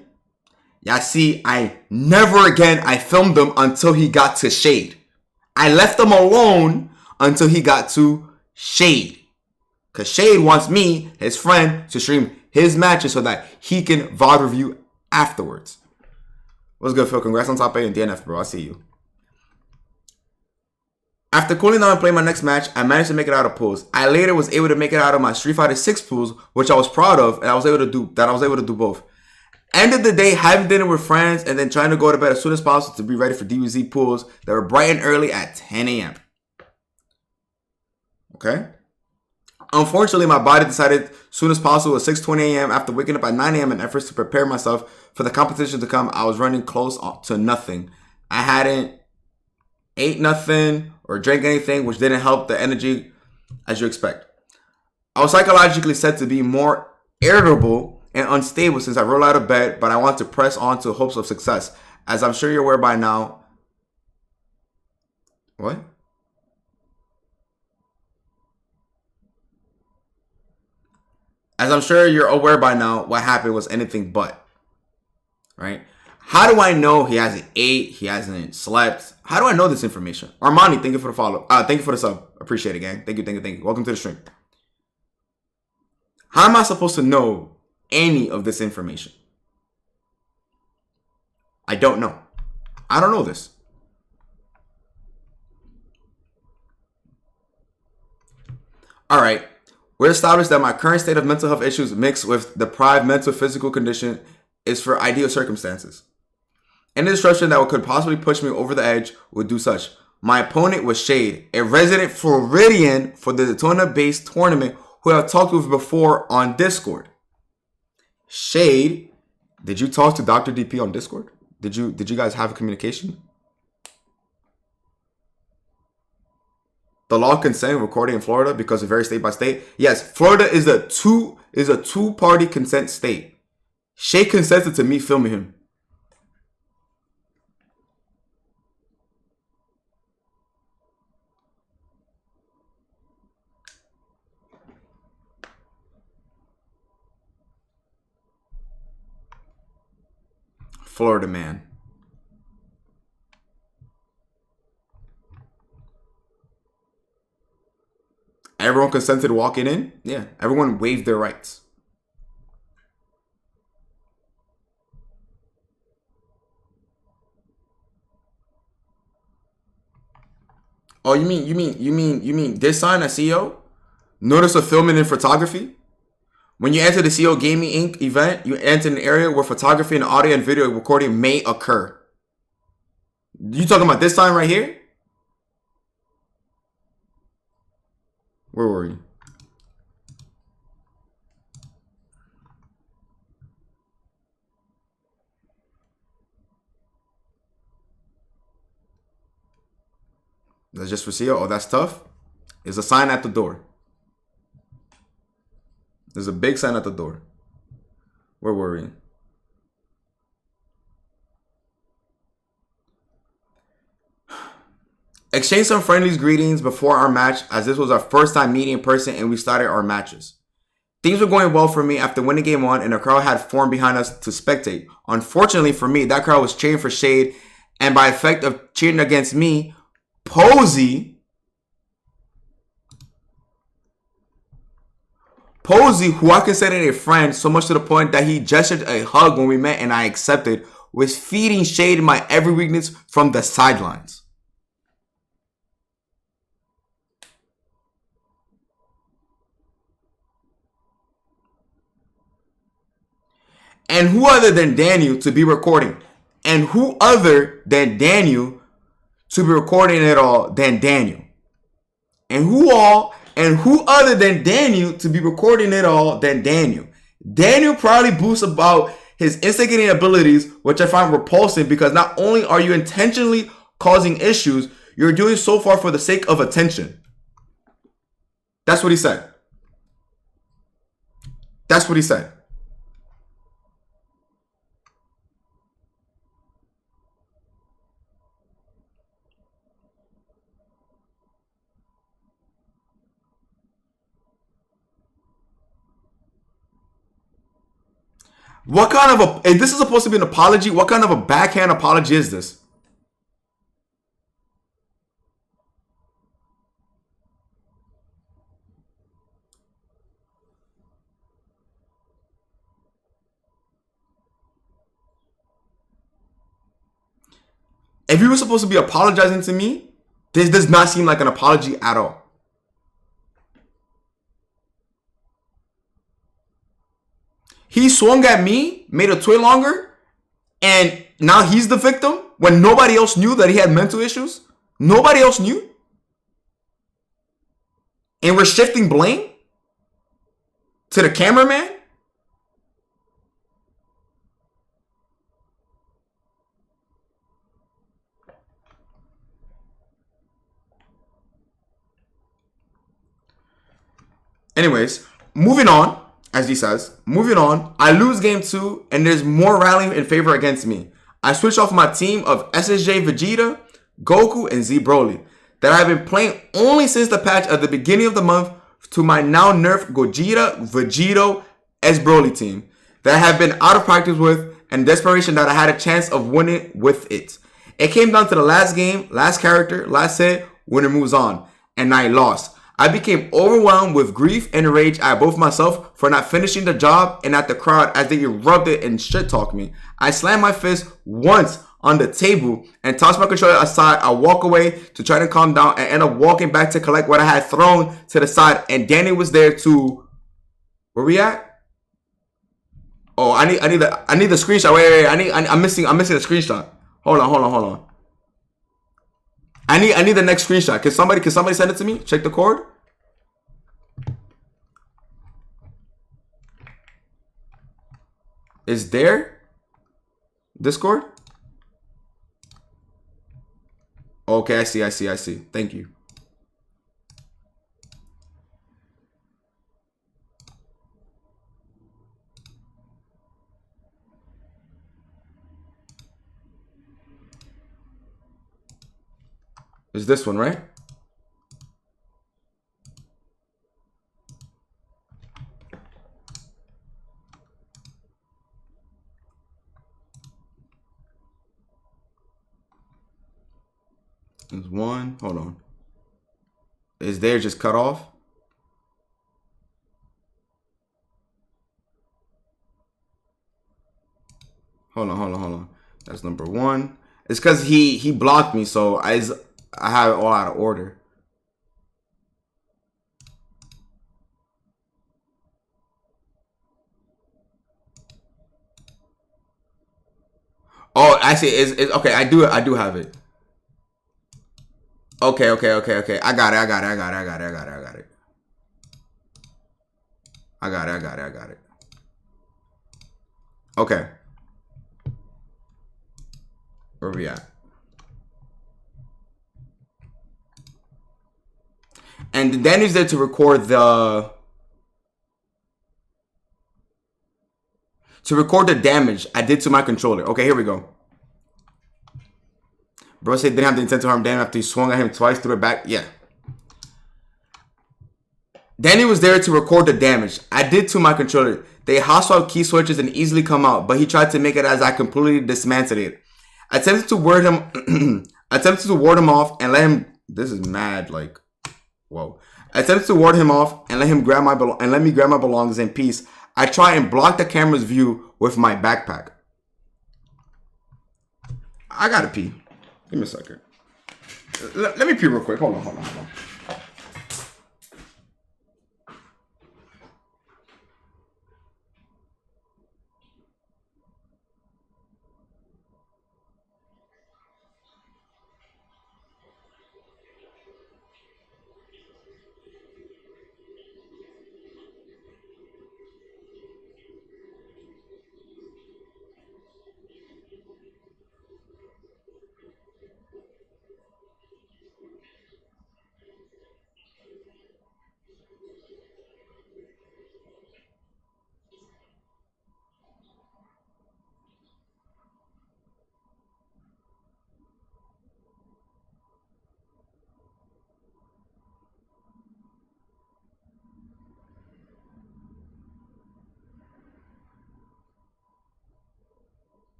y'all see I never again I filmed him until he got to Shade. I left him alone until he got to Shade. Because Shade wants me, his friend, to stream his matches so that he can VOD review afterwards. What's good, Phil? Congrats on top 8 and DNF, bro. I see you. After cooling down and playing my next match, I managed to make it out of pools. I later was able to make it out of my Street Fighter 6 pools, which I was proud of, and I was able to do both. End of the day, having dinner with friends and then trying to go to bed as soon as possible to be ready for DBFZ pools that were bright and early at 10 a.m. Okay? Unfortunately, my body decided as soon as possible at 6:20 a.m. after waking up at 9 a.m. in efforts to prepare myself for the competition to come. I was running close to nothing. I hadn't ate nothing or drank anything, which didn't help the energy as you expect. I was psychologically set to be more irritable and unstable since I rolled out of bed, but I want to press on to hopes of success. As I'm sure you're aware by now. What? As I'm sure you're aware by now, what happened was anything but. Right? How do I know he hasn't ate? He hasn't slept? How do I know this information? Armani, thank you for the follow. Thank you for the sub. Appreciate it, gang. Thank you. Welcome to the stream. How am I supposed to know any of this information? I don't know. I don't know this. All right. We're established that my current state of mental health issues mixed with deprived mental physical condition is for ideal circumstances. Any disruption that could possibly push me over the edge would do such. My opponent was Shade, a resident Floridian for the Daytona-based tournament who I've talked with before on Discord. Shade, did you talk to Dr. DP on Discord? Did you guys have a communication? The law consent recording in Florida because it varies state by state. Yes, Florida is a two-party consent state. Shade consented to me filming him. Florida man. Everyone consented walking in? Yeah, everyone waived their rights. Oh, you mean this sign at CEO? Notice of filming and photography? When you enter the CEO Gaming Inc. event, you enter an area where photography and audio and video recording may occur. You talking about this sign right here? Where were you? That's just for CEO. Oh, that's tough. There's a sign at the door. There's a big sign at the door. We're worrying. Exchange some friendly greetings before our match, as this was our first time meeting in person and we started our matches. Things were going well for me after winning game 1 and a crowd had formed behind us to spectate. Unfortunately for me, that crowd was cheering for Shade, and by effect of cheering against me, Posey, who I considered a friend so much to the point that he gestured a hug when we met and I accepted, was feeding Shade my every weakness from the sidelines. And who other than Daniel to be recording? And who other than Daniel to be recording it all than Daniel? And who other than Daniel to be recording it all than Daniel? Daniel probably boasts about his instigating abilities, which I find repulsive because not only are you intentionally causing issues, you're doing so far for the sake of attention. That's what he said. That's what he said. What kind of a, if this is supposed to be an apology, what kind of a backhand apology is this? If you were supposed to be apologizing to me, this does not seem like an apology at all. He swung at me, made a twit longer, and now he's the victim when nobody else knew that he had mental issues. Nobody else knew. And we're shifting blame to the cameraman. Anyways, moving on. As he says, moving on, I lose game 2 and there's more rallying in favor against me. I switch off my team of SSJ Vegeta, Goku, and Z Broly that I've been playing only since the patch at the beginning of the month to my now nerfed Gogeta, Vegito, S Broly team that I have been out of practice with and desperation that I had a chance of winning with it. It came down to the last game, last character, last hit, winner moves on, and I lost. I became overwhelmed with grief and rage at both myself for not finishing the job and at the crowd as they erupted and shit-talked me. I slammed my fist once on the table and tossed my controller aside. I walk away to try to calm down and end up walking back to collect what I had thrown to the side, and Danny was there to... Where we at? Oh, I need the screenshot. Wait. I'm missing the screenshot. Hold on. I need the next screenshot. Can somebody send it to me? Check the cord. Is there Discord? Okay, I see. Thank you. Is this one, right? There's one. Hold on. Is there just cut off? Hold on. That's number 1. It's because he blocked me, so I have it all out of order. Oh, actually, it's okay. I do have it. Okay. I got it. Okay. Where we at? And Danny's there to record the to record the damage I did to my controller. Okay, here we go. Bro said didn't have the intent to harm Daniel after he swung at him twice, threw it back. Yeah. Danny was there to record the damage I did to my controller. They hostile key switches and easily come out, but he tried to make it as I completely dismantled it. I attempted to ward him off and let him. This is mad. Like, whoa. I attempted to ward him off and let me grab my belongings in peace. I try and block the camera's view with my backpack. I gotta pee. Give me a second. Let me pee real quick. Hold on.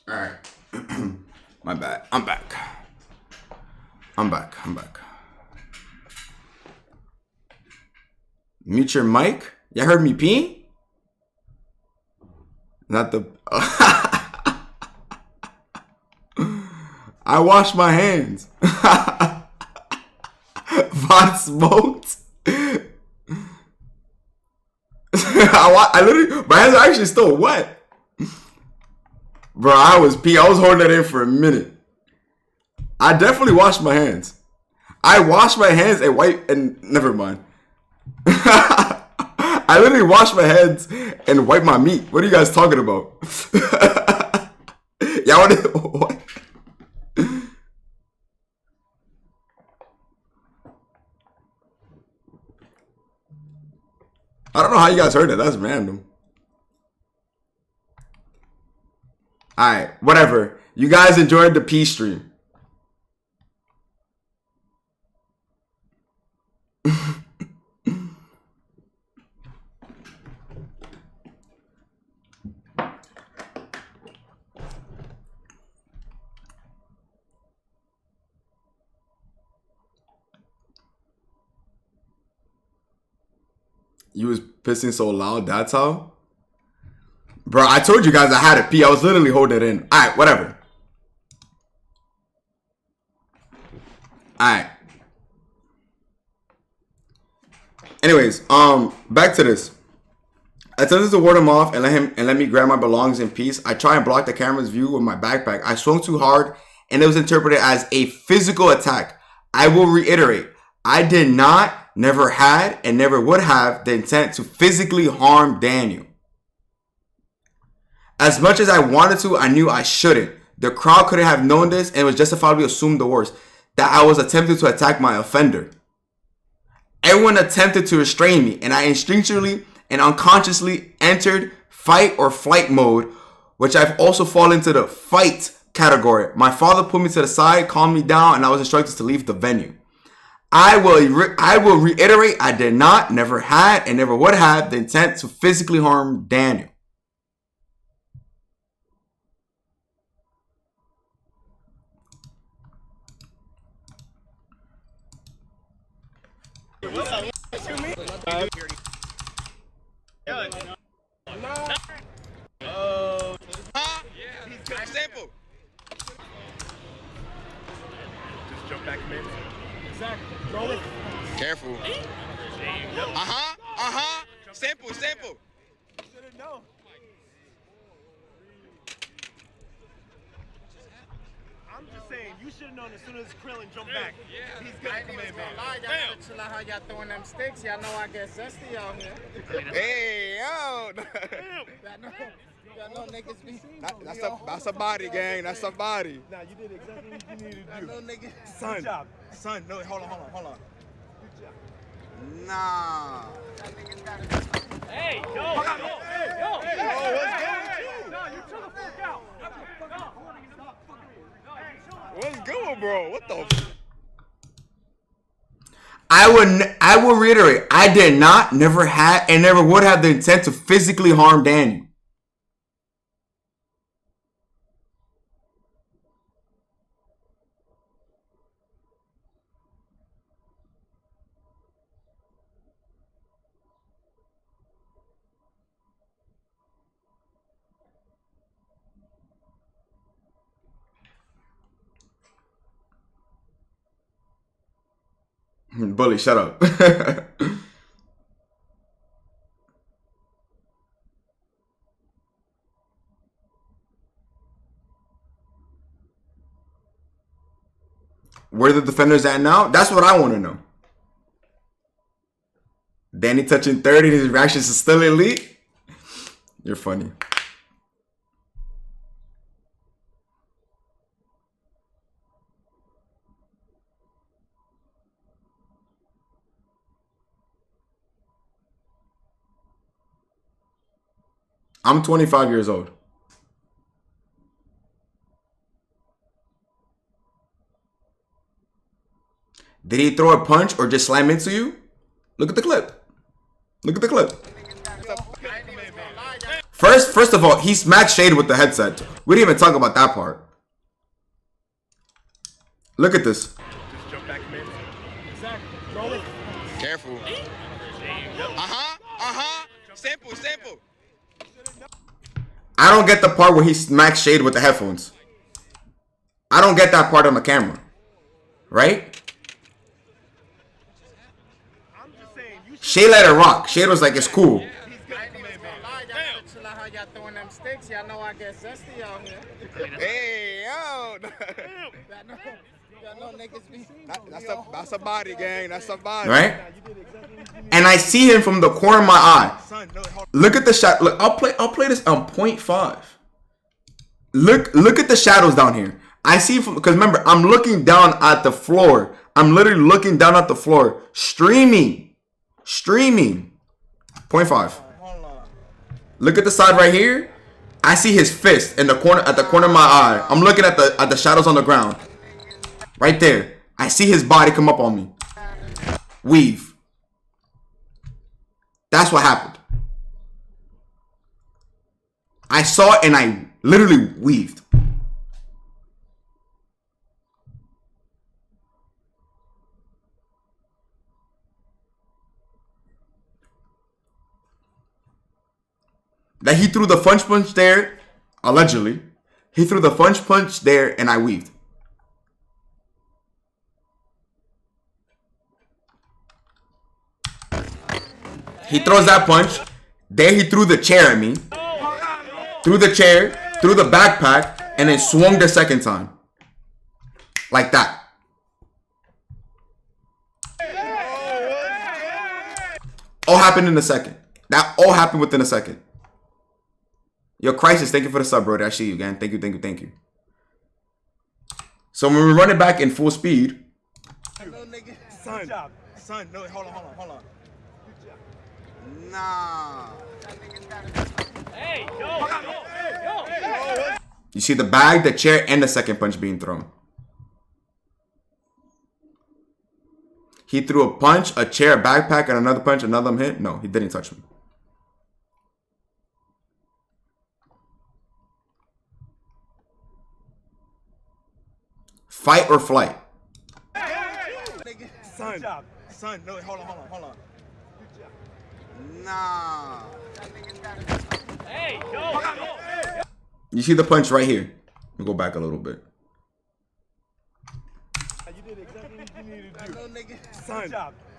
Alright. My bad. I'm back. Mute your mic? You heard me pee? Not the... I washed my hands. Von smoked. I literally... My hands are actually still wet. Bro, I was holding that in for a minute. I definitely washed my hands. I washed my hands and never mind. I literally washed my hands and wiped my meat. What are you guys talking about? Y'all want to... What? I don't know how you guys heard that. That's random. Alright, whatever. You guys enjoyed the pee stream. You was pissing so loud, that's how? Bro, I told you guys I had to pee. I was literally holding it in. Alright, whatever. Alright. Anyways, back to this. I attempted to ward him off and let me grab my belongings in peace. I try and block the camera's view with my backpack. I swung too hard and it was interpreted as a physical attack. I will reiterate, I did not, never had, and never would have the intent to physically harm Daniel. As much as I wanted to, I knew I shouldn't. The crowd couldn't have known this and was justifiably assumed the worst, that I was attempting to attack my offender. Everyone attempted to restrain me, and I instinctually and unconsciously entered fight or flight mode, which I've also fallen into the fight category. My father put me to the side, calmed me down, and I was instructed to leave the venue. I will reiterate, I did not, never had, and never would have the intent to physically harm Daniel. Simple. Just jump back in. Exactly. Careful. Simple. Shouldn't know. I'm just saying, you should have known as soon as Krillin jumped back. He's gonna come in, man. Y'all gotta chill out how y'all throwing them sticks. Y'all know I get zesty out here. Hey, yo. Y'all know niggas be. That's a body, gang. That's a body. Nah, you did exactly what you needed to I do. know niggas. Son, son, no, hold on. Nah. Hey, yo, What's good, bro? What the? I will reiterate, I did not, never had, and never would have the intent to physically harm Daniel. Bully, shut up. Where the defenders at now? That's what I want to know. Danny touching 30 and his reactions are still elite. You're funny. I'm 25 years old. Did he throw a punch or just slam into you? Look at the clip. Look at the clip. First of all, he smacked Shade with the headset. We didn't even talk about that part. Look at this. Just jump back, man. Careful. Simple. I don't get the part where he smacks Shade with the headphones. I don't get that part on the camera. Right? Shade let it rock. Shade was like, it's cool. Y'all gotta chill out how y'all throwing them sticks. Y'all know I get zesty out here. Hey, yo. Y'all know niggas be. That's a body, gang. That's a body. Right? And I see him from the corner of my eye. Look at the shot. Look, I'll play this on 0.5. Look at the shadows down here. I see from, because remember, I'm looking down at the floor. I'm literally looking down at the floor, streaming. 0.5. Look at the side right here. I see his fist in the corner, at the corner of my eye. I'm looking at the shadows on the ground. Right there. I see his body come up on me. Weave. That's what happened. I saw it and I literally weaved. That he threw the punch there, allegedly. He threw the punch there and I weaved. He throws that punch. There he threw the chair at me. Threw the chair, threw the backpack, and then swung the second time. Like that. All happened in a second. That all happened within a second. Yo, Crisis, thank you for the sub, bro. I see you, again. Thank you. So when we run it back in full speed. Son, no, hold on. Nah. Hey, yo. You see the bag, the chair, and the second punch being thrown. He threw a punch, a chair, a backpack, and another punch, another hit. No, he didn't touch me. Fight or flight. Son, no, hold on. Nah. Hey, yo. You see the punch right here. Let me go back a little bit. You did exactly what you needed to do.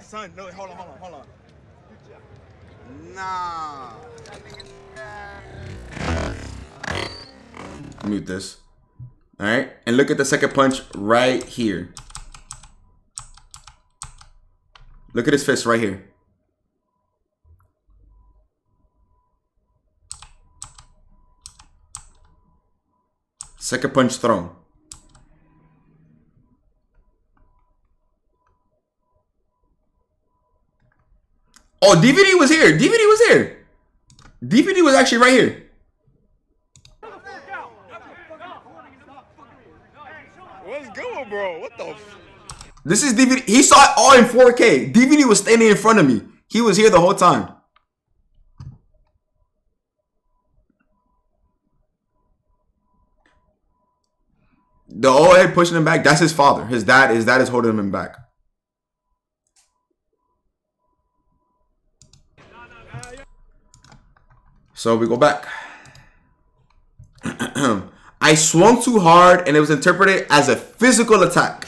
Son, no, hold on. Nah. Mute this. All right, and look at the second punch right here. Look at his fist right here. Second punch thrown. Oh, DVD was here. DVD was here. DVD was actually right here. What's going, bro? What the f? This is DVD. He saw it all in 4K. DVD was standing in front of me. He was here the whole time. The old head pushing him back, that's his father. His dad is holding him back. So we go back. I swung too hard and it was interpreted as a physical attack.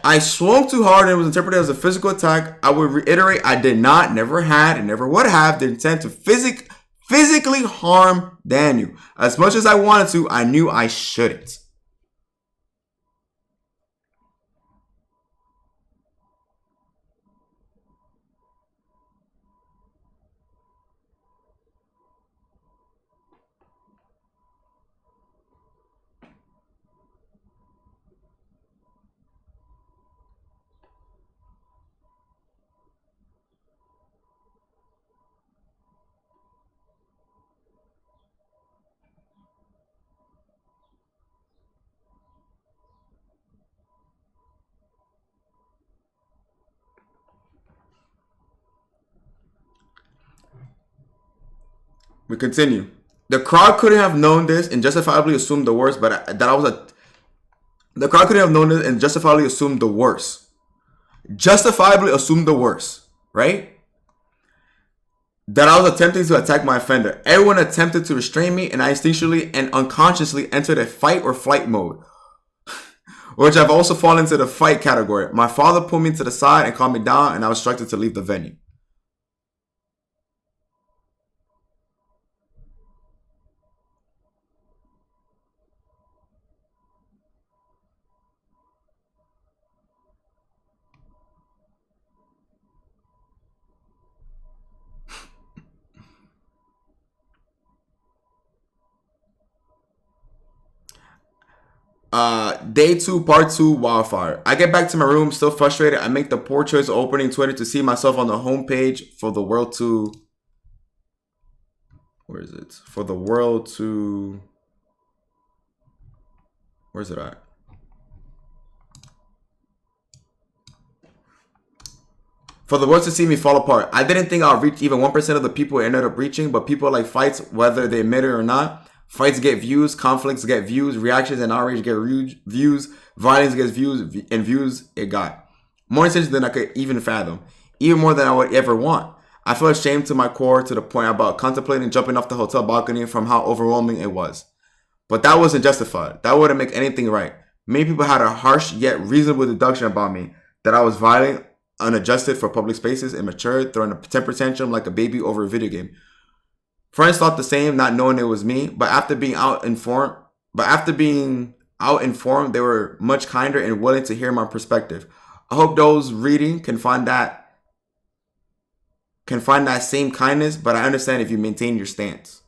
I swung too hard and it was interpreted as a physical attack. I would reiterate, I did not, never had, and never would have the intent to physically harm Daniel. As much as I wanted to, I knew I shouldn't. We continue. The crowd couldn't have known this and justifiably assumed the worst, but the crowd couldn't have known this and justifiably assumed the worst. Justifiably assumed the worst, right? That I was attempting to attack my offender. Everyone attempted to restrain me, and I instinctually and unconsciously entered a fight or flight mode, which I've also fallen into the fight category. My father pulled me to the side and calmed me down, and I was instructed to leave the venue. Day 2, part 2, wildfire. I get back to my room, still frustrated. I make the poor choice of opening Twitter to see myself on the homepage for the world to... Where is it? For the world to... Where's it at? For the world to see me fall apart. I didn't think I'll reach even 1% of the people it ended up reaching, but people like fights, whether they admit it or not. Fights get views, conflicts get views, reactions and outrage get views, violence gets views, and views it got. More attention than I could even fathom. Even more than I would ever want. I feel ashamed to my core to the point about contemplating jumping off the hotel balcony from how overwhelming it was. But that wasn't justified. That wouldn't make anything right. Many people had a harsh yet reasonable deduction about me. That I was violent, unadjusted for public spaces, immature, throwing a temper tantrum like a baby over a video game. Friends thought the same, not knowing it was me, but after being out informed, they were much kinder and willing to hear my perspective. I hope those reading can find that same kindness, but I understand if you maintain your stance.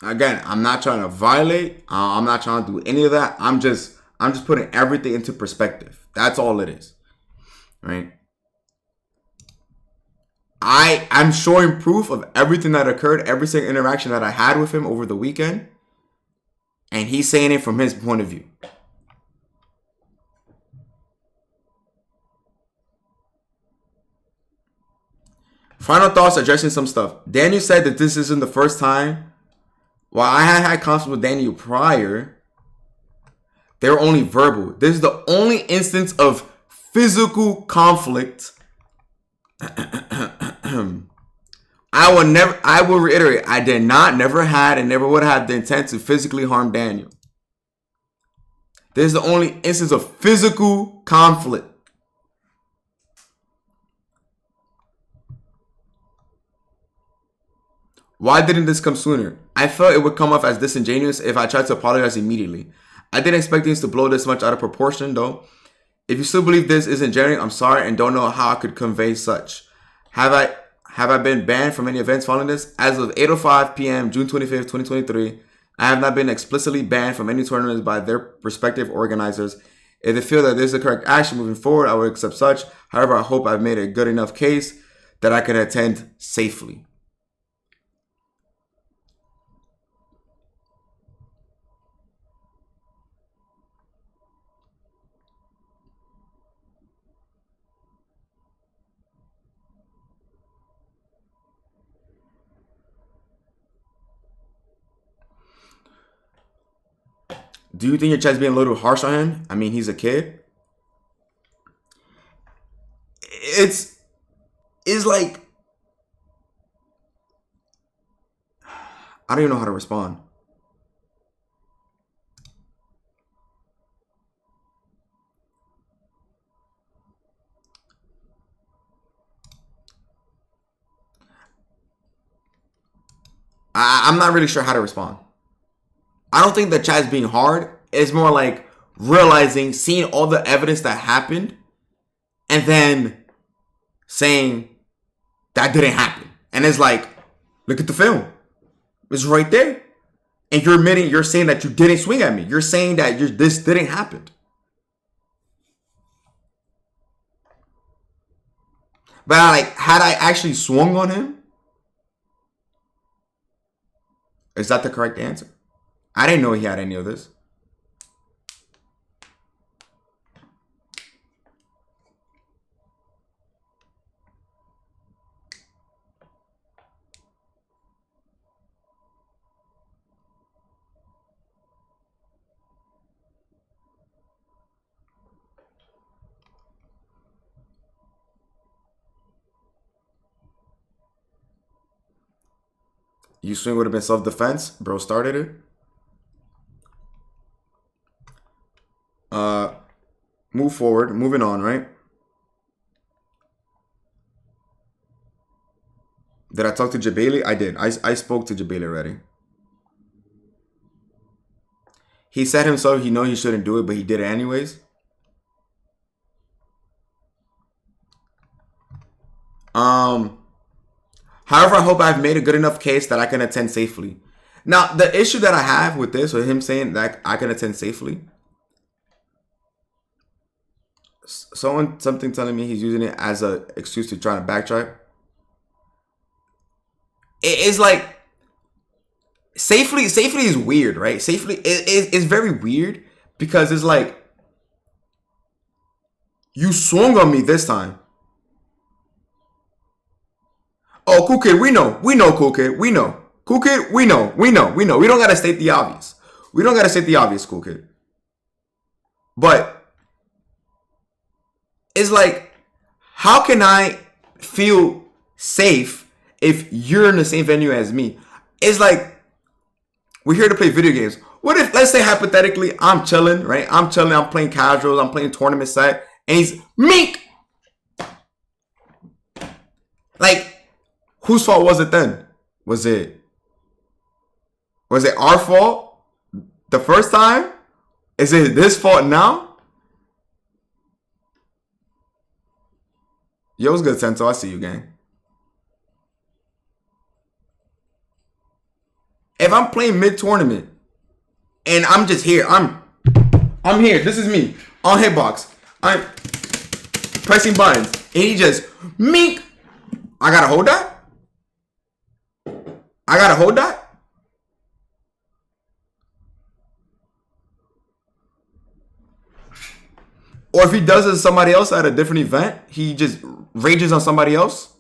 Again, I'm not trying to violate. I'm not trying to do any of that. I'm just putting everything into perspective. That's all it is, right? I'm showing proof of everything that occurred, every single interaction that I had with him over the weekend. And he's saying it from his point of view. Final thoughts addressing some stuff. Daniel said that this isn't the first time. While I had conflict with Daniel prior, they were only verbal. This is the only instance of physical conflict. I will reiterate, I did not, never had, and never would have the intent to physically harm Daniel. This is the only instance of physical conflict. Why didn't this come sooner? I felt it would come off as disingenuous if I tried to apologize immediately. I didn't expect things to blow this much out of proportion though. If you still believe this isn't genuine, I'm sorry and don't know how I could convey such. Have I been banned from any events following this? As of 8:05 p.m. June 25th, 2023, I have not been explicitly banned from any tournaments by their respective organizers. If they feel that this is the correct action moving forward, I would accept such. However, I hope I've made a good enough case that I can attend safely. Do you think your chat's being a little harsh on him? I mean, he's a kid. It's like, I don't even know how to respond. I'm not really sure how to respond. I don't think the chat's being hard. It's more like realizing, seeing all the evidence that happened, and then saying that didn't happen. And it's like, look at the film. It's right there. And you're admitting, you're saying that you didn't swing at me. You're saying that this didn't happen. But had I actually swung on him? Is that the correct answer? I didn't know he had any of this. You swing would have been self-defense. Bro started it. Move forward. Moving on, right? Did I talk to Jabali? I did. I spoke to Jabali already. He said himself he know he shouldn't do it, but he did it anyways. However, I hope I've made a good enough case that I can attend safely. Now, the issue that I have with this, with him saying that I can attend safely, something telling me he's using it as an excuse to try to backtrack. It's like, safely is weird, right? Safely is very weird because it's like, you swung on me this time. Oh, cool kid, we know, cool kid, we know. Cool kid, we know. We don't gotta state the obvious. Cool kid. But it's like, how can I feel safe if you're in the same venue as me? It's like, we're here to play video games. What if, let's say hypothetically, I'm chilling, right? I'm playing casuals, I'm playing tournament side, and he's meek. Like, whose fault was it then? Was it our fault the first time? Is it this fault now? Yo, what's good, Sento? I see you, gang. If I'm playing mid-tournament and I'm just here, I'm here. This is me on hitbox. I'm pressing buttons, and he just mink. I gotta hold that? I gotta hold that? Or if he does it to somebody else at a different event, he just rages on somebody else?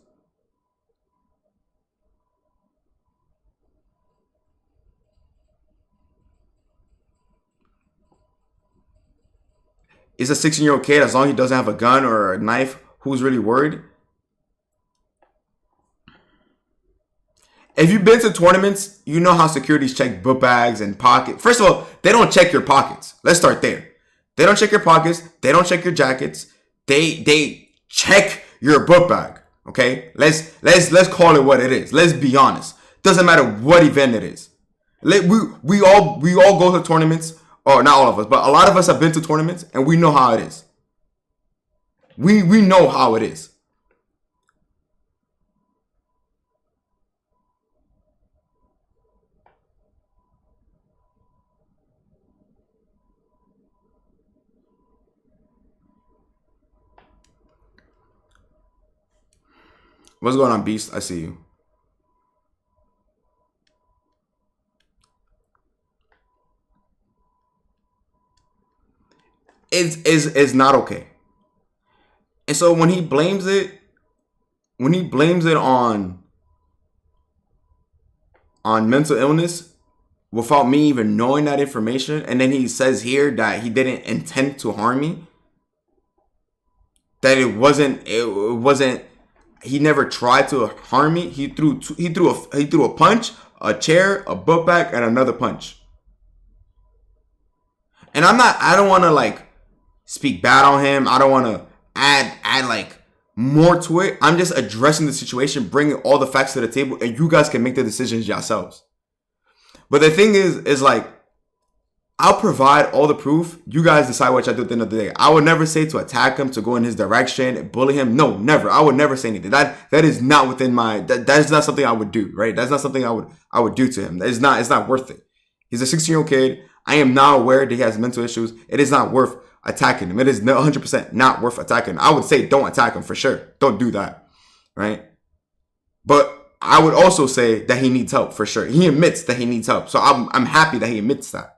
Is a 16-year-old kid, as long as he doesn't have a gun or a knife, who's really worried? If you've been to tournaments, you know how securities check book bags and pockets. First of all, they don't check your pockets. Let's start there. They don't check your pockets. They don't check your jackets. They check your book bag. Okay? Let's call it what it is. Let's be honest. Doesn't matter what event it is. We all go to tournaments, or not all of us, but a lot of us have been to tournaments and we know how it is. We know how it is. What's going on, Beast? I see you. Is not okay. And so when he blames it on mental illness without me even knowing that information, and then he says here that he didn't intend to harm me, that it wasn't he never tried to harm me. He threw a punch, a chair, a book bag, and another punch. And I don't want to like speak bad on him. I don't want to add like more to it. I'm just addressing the situation, bringing all the facts to the table, and you guys can make the decisions yourselves. But the thing is like, I'll provide all the proof. You guys decide what y'all do at the end of the day. I would never say to attack him, to go in his direction, bully him. No, never. I would never say anything. That is not within my. That is not something I would do. Right? That's not something I would do to him. It's not worth it. He's a 16-year-old kid. I am now aware that he has mental issues. It is not worth attacking him. It is 100% not worth attacking him. I would say don't attack him for sure. Don't do that. Right? But I would also say that he needs help for sure. He admits that he needs help. So I'm happy that he admits that.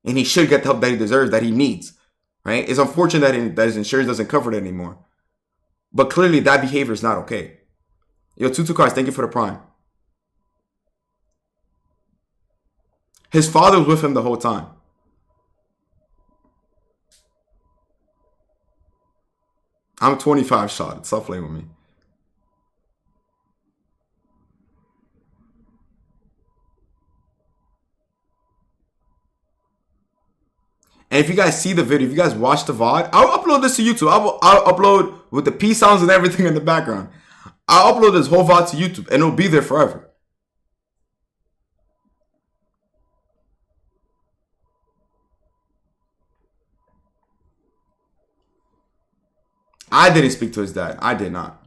And he should get the help that he deserves, that he needs. Right? It's unfortunate that his insurance doesn't cover it anymore. But clearly that behavior is not okay. Yo, Tutu Cars, thank you for the prime. His father was with him the whole time. I'm 25 shot. Stop playing with me. And if you guys see the video, if you guys watch the VOD, I'll upload this to YouTube. I'll upload with the P sounds and everything in the background. I'll upload this whole VOD to YouTube and it'll be there forever. I didn't speak to his dad. I did not.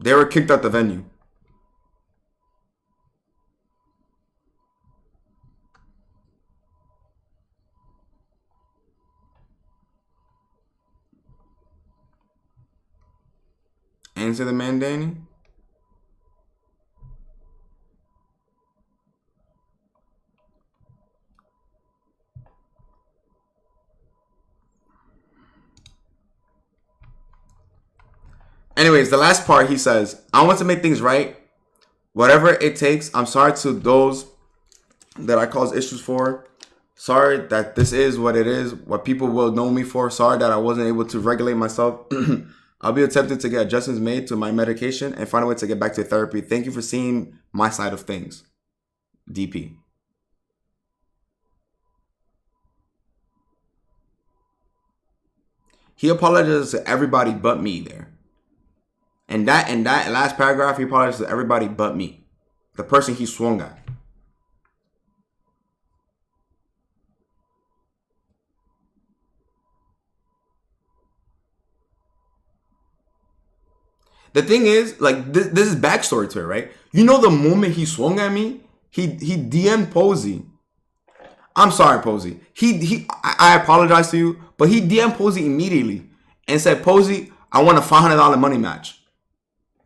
They were kicked out the venue. Answer the man, Danny. Anyways, the last part, he says, I want to make things right. Whatever it takes. I'm sorry to those that I cause issues for. Sorry that this is what it is, what people will know me for. Sorry that I wasn't able to regulate myself. I'll be attempting to get adjustments made to my medication and find a way to get back to therapy. Thank you for seeing my side of things. DP. He apologizes to everybody but me there. And that last paragraph, he apologizes to everybody but me. The person he swung at. The thing is, like, this is backstory to it, right? You know, the moment he swung at me, he DM'd Posey. I'm sorry, Posey. I apologize to you, but he DM'd Posey immediately and said, Posey, I want a $500 money match.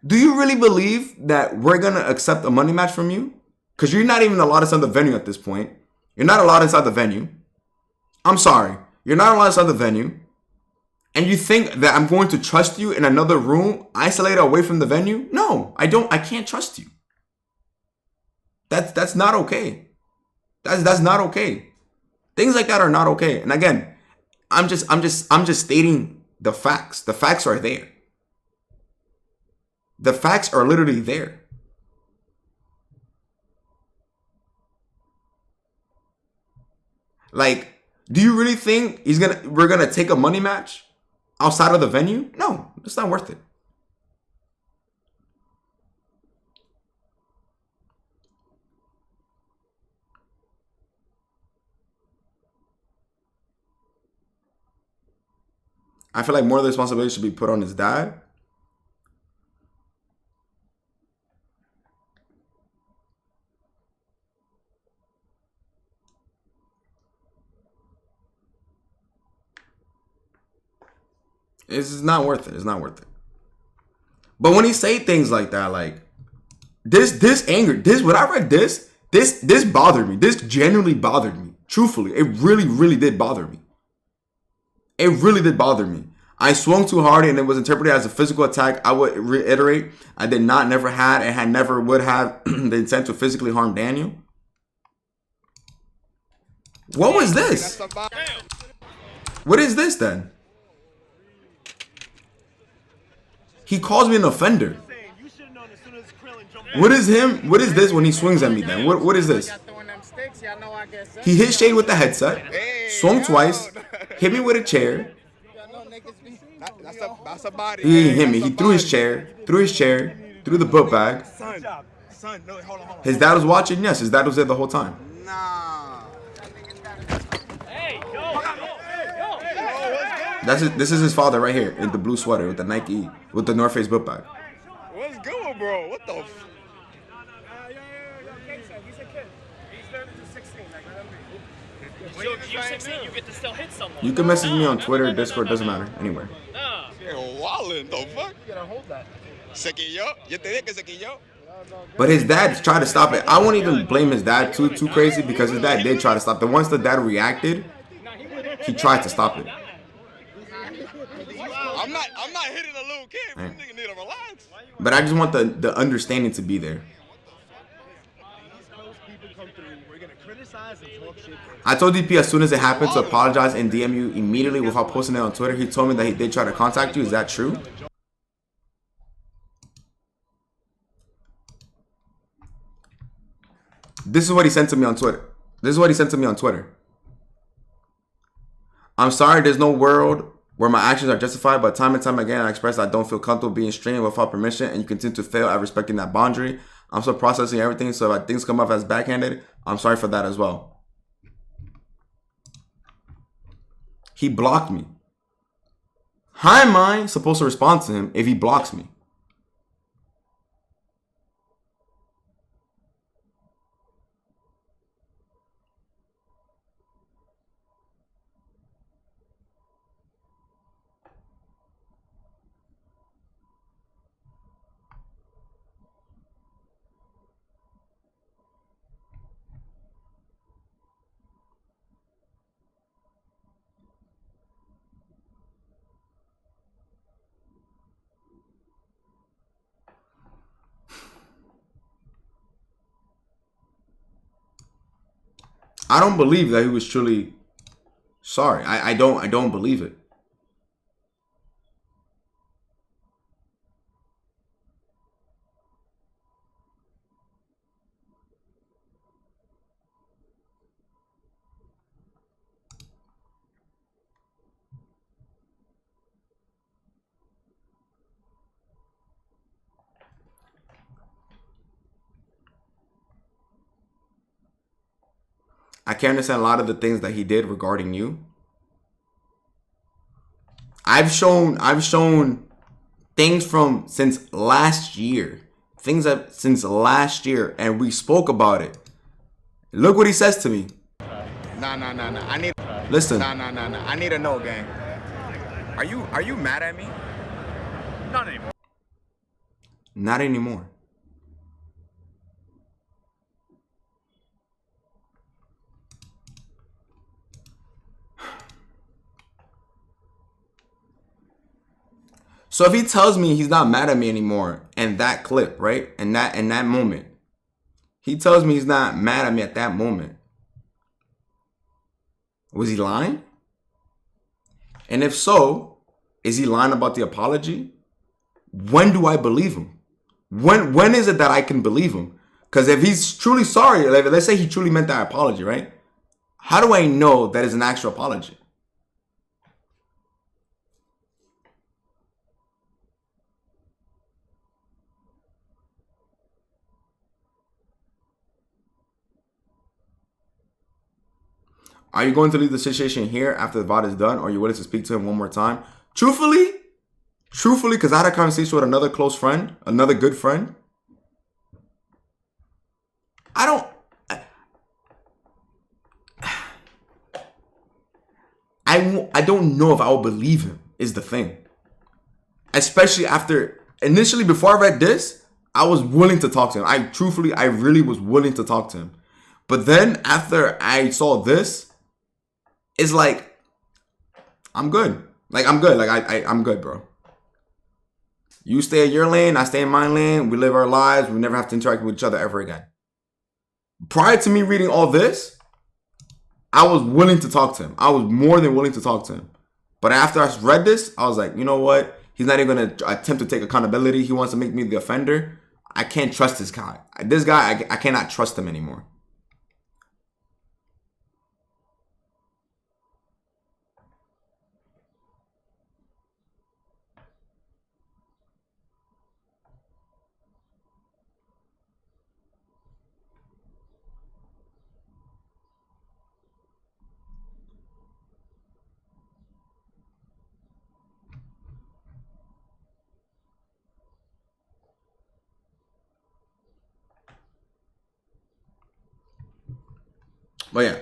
Do you really believe that we're going to accept a money match from you? Because you're not even allowed inside the venue at this point. You're not allowed inside the venue. I'm sorry. You're not allowed inside the venue. And you think that I'm going to trust you in another room, isolated away from the venue? No, I don't. I can't trust you. That's not okay. That's not okay. Things like that are not okay. And again, I'm just stating the facts. The facts are there. The facts are literally there. Like, do you really think we're gonna take a money match outside of the venue? No, it's not worth it. I feel like more of the responsibility should be put on his dad. It's not worth it. It's not worth it. But when he say things like that, like this anger, when I read this bothered me. This genuinely bothered me. Truthfully, it really, really did bother me. It really did bother me. I swung too hard and it was interpreted as a physical attack. I would reiterate, I did not, never had, and had never would have the intent to physically harm Daniel. What was this? What is this then? He calls me an offender. What is him? What is this when he swings at me then? What is this? He hit Shade with the headset, swung twice, hit me with a chair. He didn't hit me. He threw his chair, threw the book bag. His dad was watching? Yes, his dad was there the whole time. This is his father right here in the blue sweater with the Nike, with the North Face book bag. What's good, bro? What the f? He's a kid. He's turning to 16. So if you're 16, you get to still hit someone. You can message me on Twitter, Discord, doesn't matter, anywhere. Wallin', the fuck? You gotta hold that. Se quilló. Yo te dije que se quilló. But his dad tried to stop it. I won't even blame his dad too crazy because his dad did try to stop it. Once the dad reacted, he tried to stop it. I'm not hitting a little kid. Right. Nigga need to relax. But I just want the understanding to be there. I told DP as soon as it happened to apologize and DM you immediately without posting it on Twitter. He told me that he did try to contact you. Is that true? This is what he sent to me on Twitter. I'm sorry, there's no world where my actions are justified, but time and time again I express I don't feel comfortable being streamed without permission, and you continue to fail at respecting that boundary. I'm still processing everything, so if things come up as backhanded, I'm sorry for that as well. He blocked me. How am I supposed to respond to him if he blocks me? I don't believe that he was truly sorry. I don't believe it. I can't understand a lot of the things that he did regarding you. I've shown things from since last year. Since last year, and we spoke about it. Look what he says to me. Nah. I need. Listen. Nah. I need to know, gang. Are you mad at me? Not anymore. Not anymore. So if he tells me he's not mad at me anymore, and that clip, right? And that moment, he tells me he's not mad at me at that moment. Was he lying? And if so, is he lying about the apology? When do I believe him? When is it that I can believe him? Because if he's truly sorry, like, let's say he truly meant that apology, right? How do I know that is an actual apology? Are you going to leave the situation here after the VOD is done? Or are you willing to speak to him one more time? Truthfully, because I had a conversation with another close friend, another good friend. I don't know if I will believe him, is the thing. Especially after, initially before I read this, I was willing to talk to him. I really was willing to talk to him. But then after I saw this, it's like, I'm good. I'm good. I'm good, bro. You stay in your lane, I stay in my lane. We live our lives. We never have to interact with each other ever again. Prior to me reading all this, I was willing to talk to him. I was more than willing to talk to him. But after I read this, I was like, you know what? He's not even going to attempt to take accountability. He wants to make me the offender. I can't trust this guy. This guy, I cannot trust him anymore. But yeah.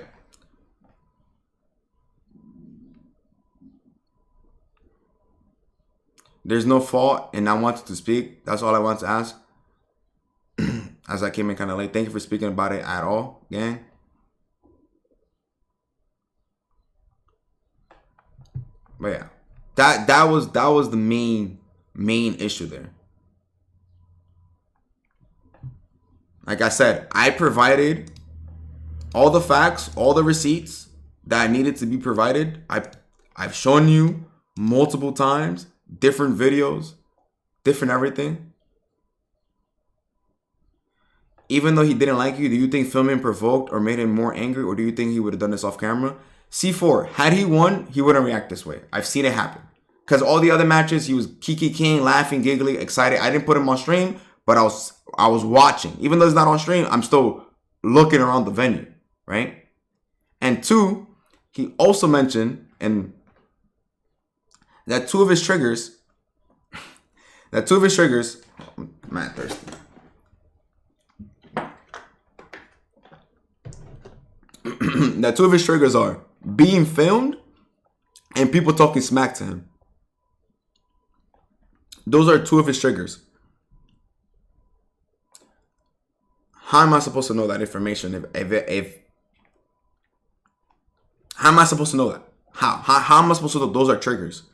There's no fault, and I wanted to speak. That's all I want to ask. As I came in kind of late. Thank you for speaking about it at all, gang. But yeah. That was the main issue there. Like I said, I provided all the facts, all the receipts that needed to be provided. I've shown you multiple times, different videos, different everything. Even though he didn't like you, do you think filming provoked or made him more angry, or do you think he would have done this off camera? C4, had he won, he wouldn't react this way. I've seen it happen. Because all the other matches, he was kiki king, laughing, giggly, excited. I didn't put him on stream, but I was watching. Even though it's not on stream, I'm still looking around the venue, right? And two, he also mentioned that two of his triggers, I'm mad thirsty. That two of his triggers are being filmed and people talking smack to him. Those are two of his triggers. How am I supposed to know that information? If how am I supposed to know that? How am I supposed to know those are triggers?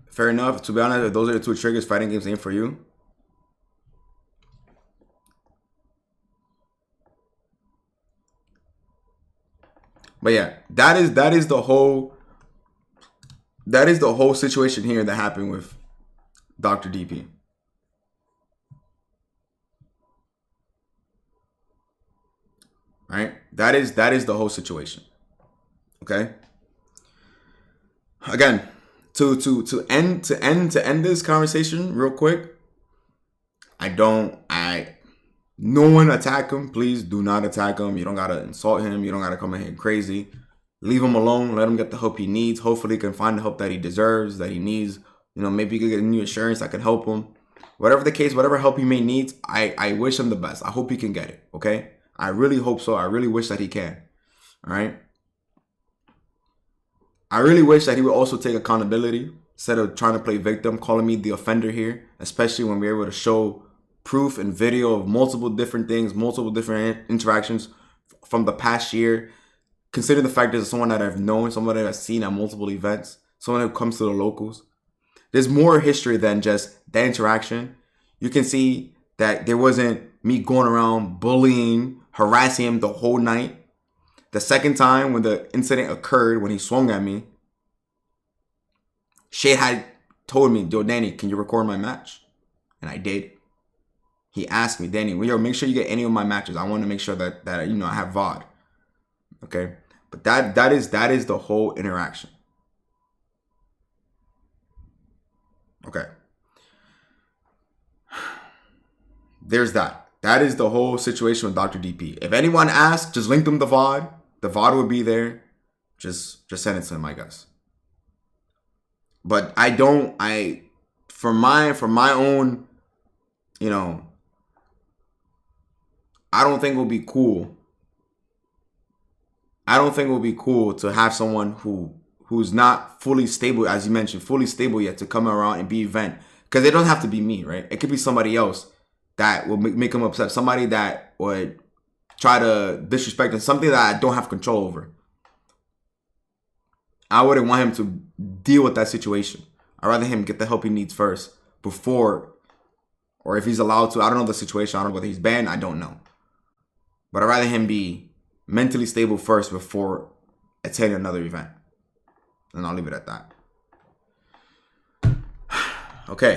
Fair enough. To be honest, if those are the two triggers, fighting games ain't for you. But yeah, that is the whole situation here that happened with Dr. DP. Right? That is the whole situation. Okay? Again, to end this conversation real quick. No one attack him. Please do not attack him. You don't gotta insult him. You don't gotta come in here crazy. Leave him alone. Let him get the help he needs. Hopefully he can find the help that he deserves, that he needs. You know, maybe he could get new insurance that can help him. Whatever the case, whatever help he may need, I wish him the best. I hope he can get it, okay? I really hope so. I really wish that he can, all right? I really wish that he would also take accountability instead of trying to play victim, calling me the offender here, especially when we're able to show proof and video of multiple different things, multiple different interactions from the past year. Consider the fact that it's someone that I've known, someone that I've seen at multiple events, someone who comes to the locals. There's more history than just that interaction. You can see that there wasn't me going around bullying, harassing him the whole night. The second time when the incident occurred, when he swung at me, Shade had told me, yo, Danny, can you record my match? And I did. He asked me, Danny, yo, make sure you get any of my matches. I want to make sure that you know I have VOD. Okay? But that is the whole interaction. Okay. There's that. That is the whole situation with Dr. DP. If anyone asks, just link them the VOD. The VOD would be there. Just send it to him, I guess. But for my own, you know, I don't think it would be cool. I don't think it would be cool to have someone who's not fully stable, as you mentioned, fully stable yet, to come around and be event. Because it doesn't have to be me, right? It could be somebody else that will make him upset. Somebody that would try to disrespect him. Something that I don't have control over. I wouldn't want him to deal with that situation. I'd rather him get the help he needs first before, or if he's allowed to. I don't know the situation. I don't know whether he's banned. I don't know. But I'd rather him be mentally stable first before attending another event. And I'll leave it at that. Okay.